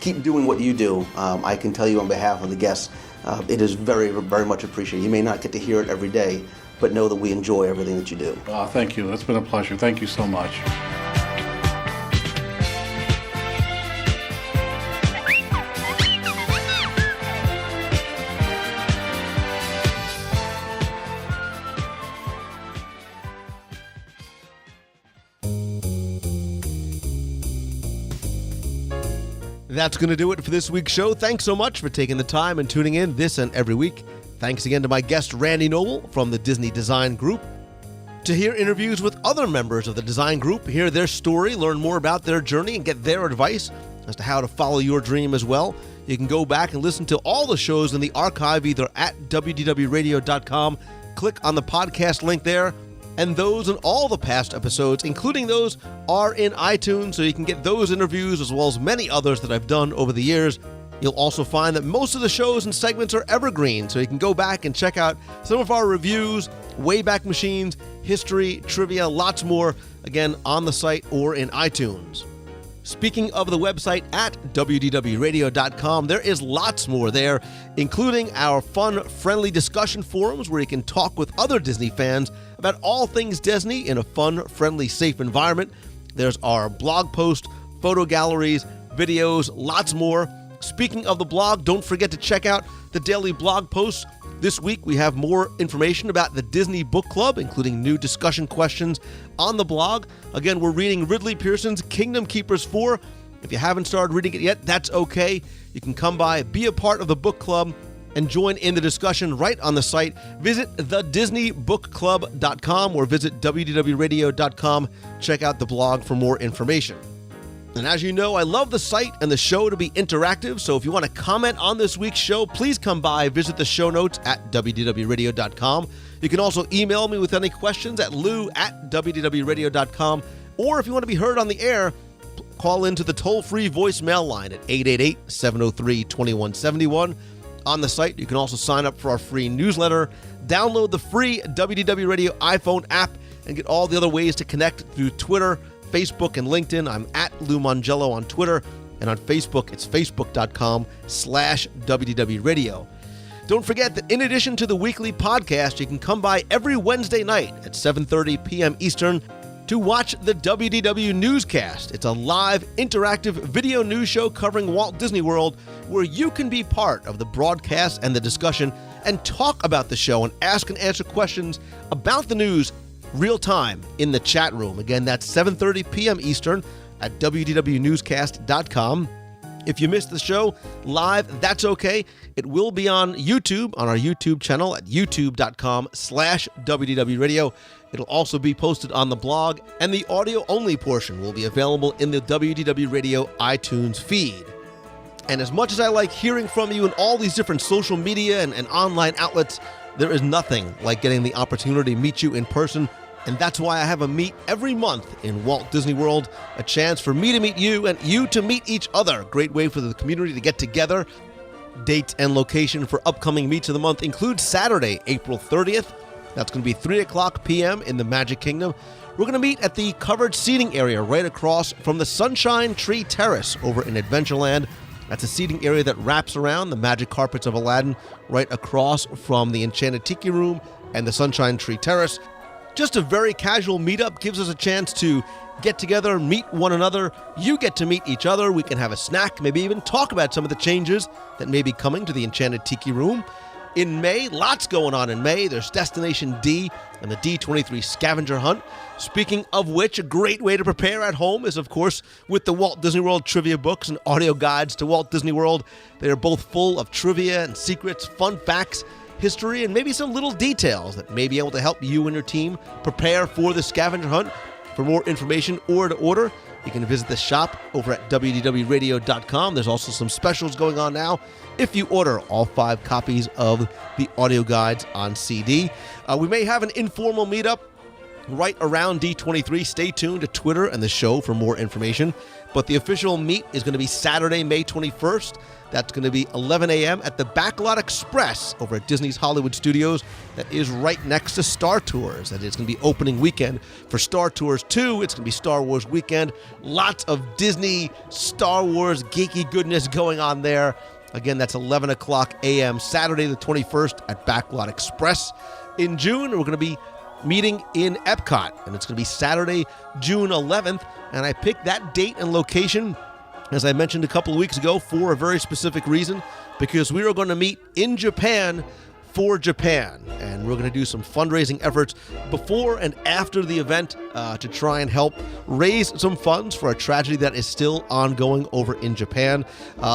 keep doing what you do. I can tell you on behalf of the guests, it is very, very much appreciated. You may not get to hear it every day, but know that we enjoy everything that you do. Thank you. It's been a pleasure. Thank you so much. That's going to do it for this week's show. Thanks so much for taking the time and tuning in this and every week. Thanks again to my guest, Randy Noble from the Disney Design Group. To hear interviews with other members of the Design Group, hear their story, learn more about their journey, and get their advice as to how to follow your dream as well, you can go back and listen to all the shows in the archive either at WDWRadio.com, click on the podcast link there, and those and all the past episodes, including those, are in iTunes, so you can get those interviews as well as many others that I've done over the years. You'll also find that most of the shows and segments are evergreen, so you can go back and check out some of our reviews, Wayback Machines, history, trivia, lots more, again, on the site or in iTunes. Speaking of the website at WDWRadio.com, there is lots more there, including our fun, friendly discussion forums where you can talk with other Disney fans about all things Disney in a fun, friendly, safe environment. There's our blog post, photo galleries, videos, lots more. Speaking of the blog, don't forget to check out the daily blog posts. This week, we have more information about the Disney Book Club, including new discussion questions on the blog. Again, we're reading Ridley Pearson's Kingdom Keepers 4. If you haven't started reading it yet, that's okay. You can come by, be a part of the book club, and join in the discussion right on the site. Visit thedisneybookclub.com or visit WDWradio.com. Check out the blog for more information. And as you know, I love the site and the show to be interactive, so if you want to comment on this week's show, please come by, visit the show notes at WDWradio.com. You can also email me with any questions at lou@WDWradio.com, or if you want to be heard on the air, call into the toll-free voicemail line at 888-703-2171. On the site, you can also sign up for our free newsletter, download the free WDW Radio iPhone app, and get all the other ways to connect through Twitter, Facebook, and LinkedIn. I'm at Lou Mongello on Twitter, and on Facebook, it's facebook.com/WDW Radio. Don't forget that in addition to the weekly podcast, you can come by every Wednesday night at 7:30 p.m. Eastern to watch the WDW Newscast. It's a live, interactive video news show covering Walt Disney World, where you can be part of the broadcast and the discussion and talk about the show and ask and answer questions about the news real time in the chat room. Again, that's 7:30 p.m. Eastern at WDWnewscast.com. If you missed the show live, that's okay. It will be on YouTube, on our YouTube channel at youtube.com/WDW Radio. It'll also be posted on the blog, and the audio-only portion will be available in the WDW Radio iTunes feed. And as much as I like hearing from you in all these different social media and online outlets, there is nothing like getting the opportunity to meet you in person, and that's why I have a meet every month in Walt Disney World, a chance for me to meet you and you to meet each other. Great way for the community to get together. Dates and location for upcoming meets of the month include Saturday, April 30th. That's going to be 3 o'clock p.m. in the Magic Kingdom. We're going to meet at the covered seating area right across from the Sunshine Tree Terrace over in Adventureland. That's a seating area that wraps around the magic carpets of Aladdin right across from the Enchanted Tiki Room and the Sunshine Tree Terrace. Just a very casual meetup, gives us a chance to get together, meet one another. You get to meet each other. We can have a snack, maybe even talk about some of the changes that may be coming to the Enchanted Tiki Room. In May, lots going on in May. There's Destination D and the D23 Scavenger Hunt. Speaking of which, a great way to prepare at home is, of course, with the Walt Disney World trivia books and audio guides to Walt Disney World. They are both full of trivia and secrets, fun facts, history, and maybe some little details that may be able to help you and your team prepare for the scavenger hunt. For more information or to order, you can visit the shop over at WDWradio.com. There's also some specials going on now if you order all 5 copies of the audio guides on CD. We may have an informal meetup right around D23. Stay tuned to Twitter and the show for more information. But the official meet is going to be Saturday, May 21st. That's going to be 11 a.m. at the Backlot Express over at Disney's Hollywood Studios. That is right next to Star Tours. That is going to be opening weekend for Star Tours 2. It's going to be Star Wars weekend. Lots of Disney, Star Wars geeky goodness going on there. Again, that's 11 o'clock a.m. Saturday the 21st at Backlot Express. In June, we're going to be meeting in Epcot, and it's going to be Saturday, June 11th. And I picked that date and location, as I mentioned a couple of weeks ago, for a very specific reason, because we are going to meet in Japan for Japan. And we're going to do some fundraising efforts before and after the event to try and help raise some funds for a tragedy that is still ongoing over in Japan.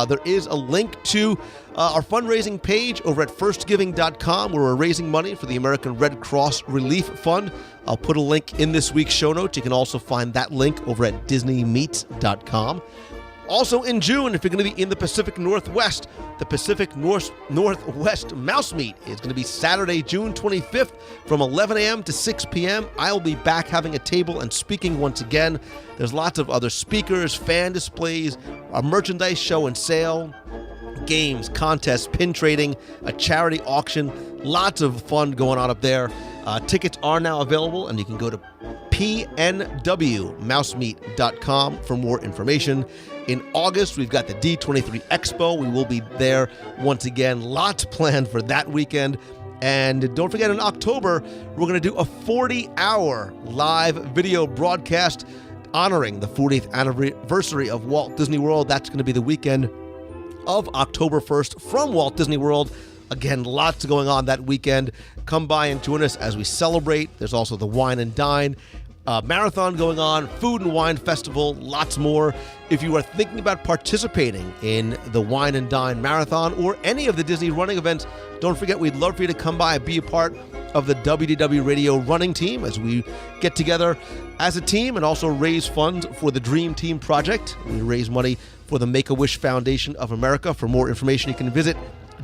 There is a link to our fundraising page over at firstgiving.com, where we're raising money for the American Red Cross Relief Fund. I'll put a link in this week's show notes. You can also find that link over at disneymeets.com. Also in June, if you're going to be in the Pacific Northwest, the Pacific Northwest Mouse Meet is going to be Saturday, June 25th from 11 a.m. to 6 p.m. I'll be back having a table and speaking once again. There's lots of other speakers, fan displays, a merchandise show and sale, games, contests, pin trading, a charity auction. Lots of fun going on up there. Tickets are now available, and you can go to pnwmousemeet.com for more information. In August, we've got the D23 Expo. We will be there once again. Lots planned for that weekend. And don't forget, in October, we're going to do a 40-hour live video broadcast honoring the 40th anniversary of Walt Disney World. That's going to be the weekend of October 1st from Walt Disney World. Again, lots going on that weekend. Come by and join us as we celebrate. There's also the Wine and Dine marathon going on, Food and Wine Festival, lots more. If you are thinking about participating in the Wine and Dine Marathon or any of the Disney running events, don't forget we'd love for you to come by and be a part of the WDW Radio running team as we get together as a team and also raise funds for the Dream Team Project. We raise money for the Make-A-Wish Foundation of America. For more information, you can visit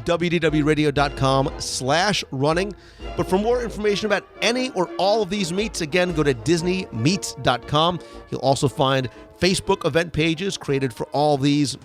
wdwradio.com/running. But for more information about any or all of these meets, again, go to disneymeets.com. You'll also find Facebook event pages created for all these.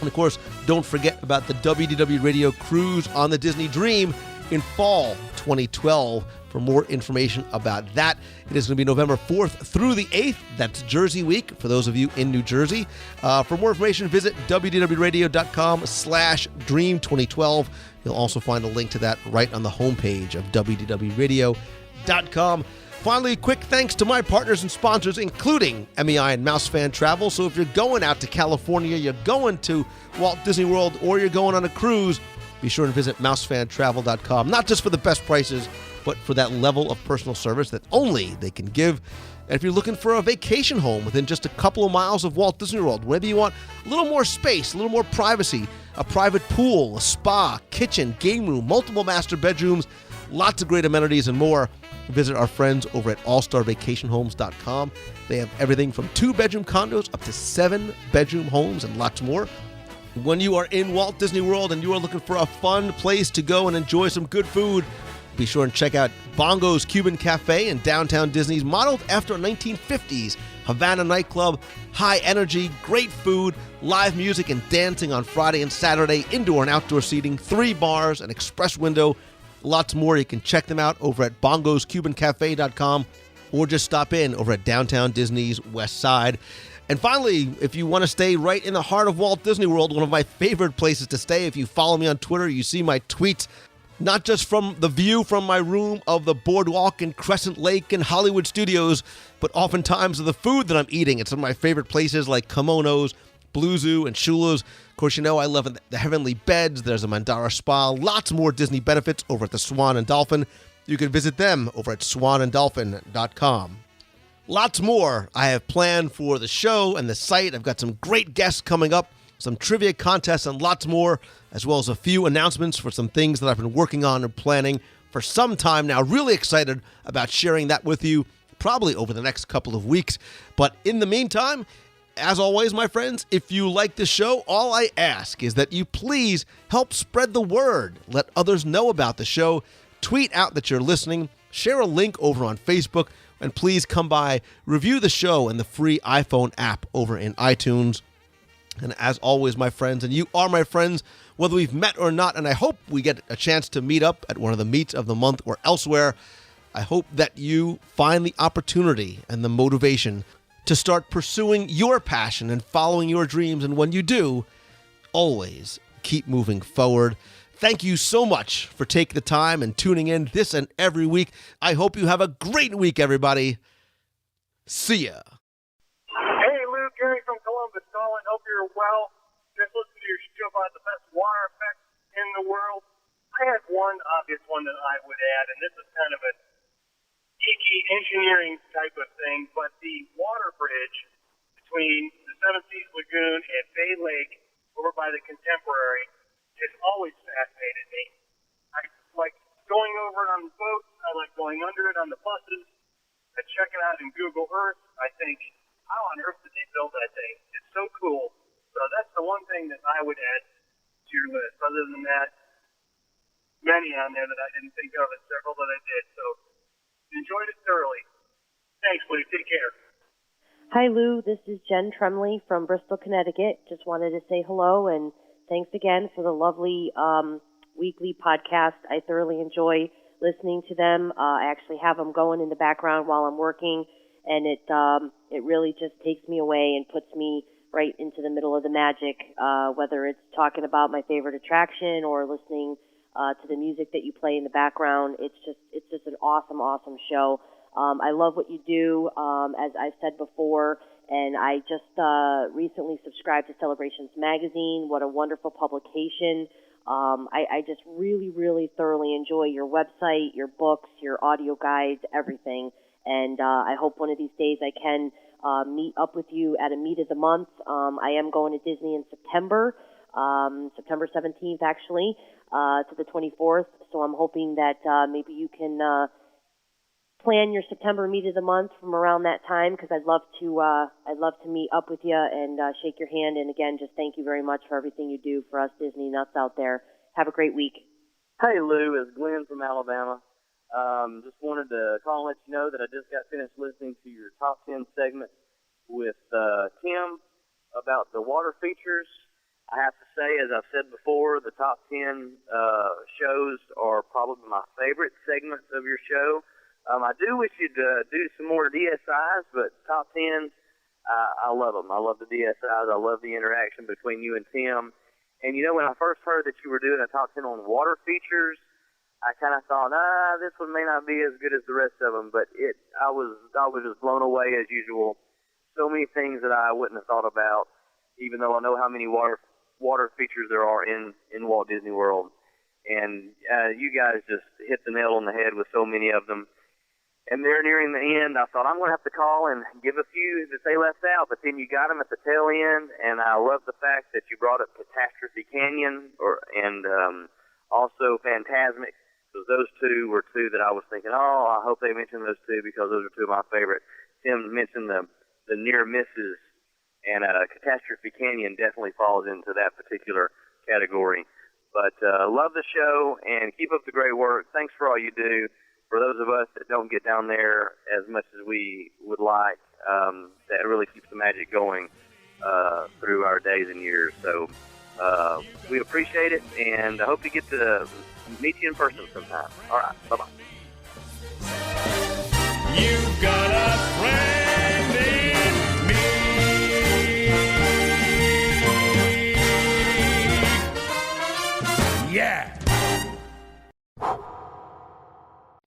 And of course, don't forget about the WDW Radio Cruise on the Disney Dream in fall 2012. For more information about that, it is going to be November 4th through the 8th. That's Jersey Week for those of you in New Jersey. For more information, visit wdwradio.com/dream2012. You'll also find a link to that right on the homepage of wdwradio.com. Finally, quick thanks to my partners and sponsors, including MEI and Mousefan Travel. So if you're going out to California, you're going to Walt Disney World, or you're going on a cruise, be sure to visit mousefantravel.com, not just for the best prices, but for that level of personal service that only they can give. And if you're looking for a vacation home within just a couple of miles of Walt Disney World, whether you want a little more space, a little more privacy, a private pool, a spa, kitchen, game room, multiple master bedrooms, lots of great amenities and more, visit our friends over at allstarvacationhomes.com. They have everything from 2-bedroom condos up to 7-bedroom homes and lots more. When you are in Walt Disney World and you are looking for a fun place to go and enjoy some good food, be sure and check out Bongo's Cuban Cafe in downtown Disney's modeled after a 1950s Havana nightclub. High energy, great food, live music and dancing on Friday and Saturday, indoor and outdoor seating, 3 bars, an express window, lots more. You can check them out over at bongoscubancafe.com or just stop in over at downtown Disney's West Side. And finally, if you want to stay right in the heart of Walt Disney World, one of my favorite places to stay, if you follow me on Twitter, you see my tweets, not just from the view from my room of the boardwalk and Crescent Lake and Hollywood Studios, but oftentimes of the food that I'm eating at some of my favorite places like Kimonos, Blue Zoo, and Shula's. Of course, you know I love the Heavenly Beds. There's a Mandara Spa. Lots more Disney benefits over at the Swan and Dolphin. You can visit them over at swananddolphin.com. Lots more I have planned for the show and the site. I've got some great guests coming up, some trivia contests, and lots more, as well as a few announcements for some things that I've been working on and planning for some time now. Really excited about sharing that with you, probably over the next couple of weeks. But in the meantime, as always, my friends, if you like the show, all I ask is that you please help spread the word. Let others know about the show. Tweet out that you're listening. Share a link over on Facebook. And please come by, review the show and the free iPhone app over in iTunes. And as always, my friends, and you are my friends, whether we've met or not, and I hope we get a chance to meet up at one of the meets of the month or elsewhere, I hope that you find the opportunity and the motivation to start pursuing your passion and following your dreams. And when you do, always keep moving forward. Thank you so much for taking the time and tuning in this and every week. I hope you have a great week, everybody. See ya. Hey, Lou, Gary from Columbus calling. Hope you're well. Just listened to your show about the best water effects in the world. I had one obvious one that I would add, and this is kind of a geeky engineering type of thing, but the water bridge between the Seven Seas Lagoon and Bay Lake over by the Contemporary has always fascinated me. I like going over it on the boat. I like going under it on the buses. I check it out in Google Earth. I think, how on earth did they build that thing? It's so cool. So that's the one thing that I would add to your list. Other than that, many on there that I didn't think of and several that I did. So enjoyed it thoroughly. Thanks, Lou. Take care. Hi, Lou. This is Jen Tremley from Bristol, Connecticut. Just wanted to say hello and thanks again for the lovely weekly podcast. I thoroughly enjoy listening to them. I actually have them going in the background while I'm working, and it really just takes me away and puts me right into the middle of the magic, whether it's talking about my favorite attraction or listening to the music that you play in the background. It's just an awesome, awesome show. I love what you do, as I've said before, And I just recently subscribed to Celebrations Magazine. What a wonderful publication. I just really, really thoroughly enjoy your website, your books, your audio guides, everything. And I hope one of these days I can meet up with you at a meet of the month. I am going to Disney in September, September 17th actually, to the 24th. So I'm hoping that maybe you can plan your September meet of the month from around that time, because I'd love to meet up with you and shake your hand. And again, just thank you very much for everything you do for us Disney nuts out there. Have a great week. Hey Lou, it's Glenn from Alabama. Just wanted to call and let you know that I just got finished listening to your top 10 segment with Tim about the water features. I have to say, as I've said before, the top 10 shows are probably my favorite segments of your show. I do wish you'd do some more DSIs, but top 10s, I love them. I love the DSIs. I love the interaction between you and Tim. And, you know, when I first heard that you were doing a top 10 on water features, I kind of thought, this one may not be as good as the rest of them, but I was just blown away as usual. So many things that I wouldn't have thought about, even though I know how many water features there are in Walt Disney World. And you guys just hit the nail on the head with so many of them. And there nearing the end, I thought, I'm going to have to call and give a few that they left out, but then you got them at the tail end, and I love the fact that you brought up Catastrophe Canyon and also Phantasmic, because those two were two that I was thinking, I hope they mention those two, because those are two of my favorite. Tim mentioned the near misses, and Catastrophe Canyon definitely falls into that particular category. But love the show, and keep up the great work. Thanks for all you do. For those of us that don't get down there as much as we would like, that really keeps the magic going through our days and years. So we appreciate it, and I hope to get to meet you in person sometime. All right, bye-bye. You've got a friend in me. Yeah.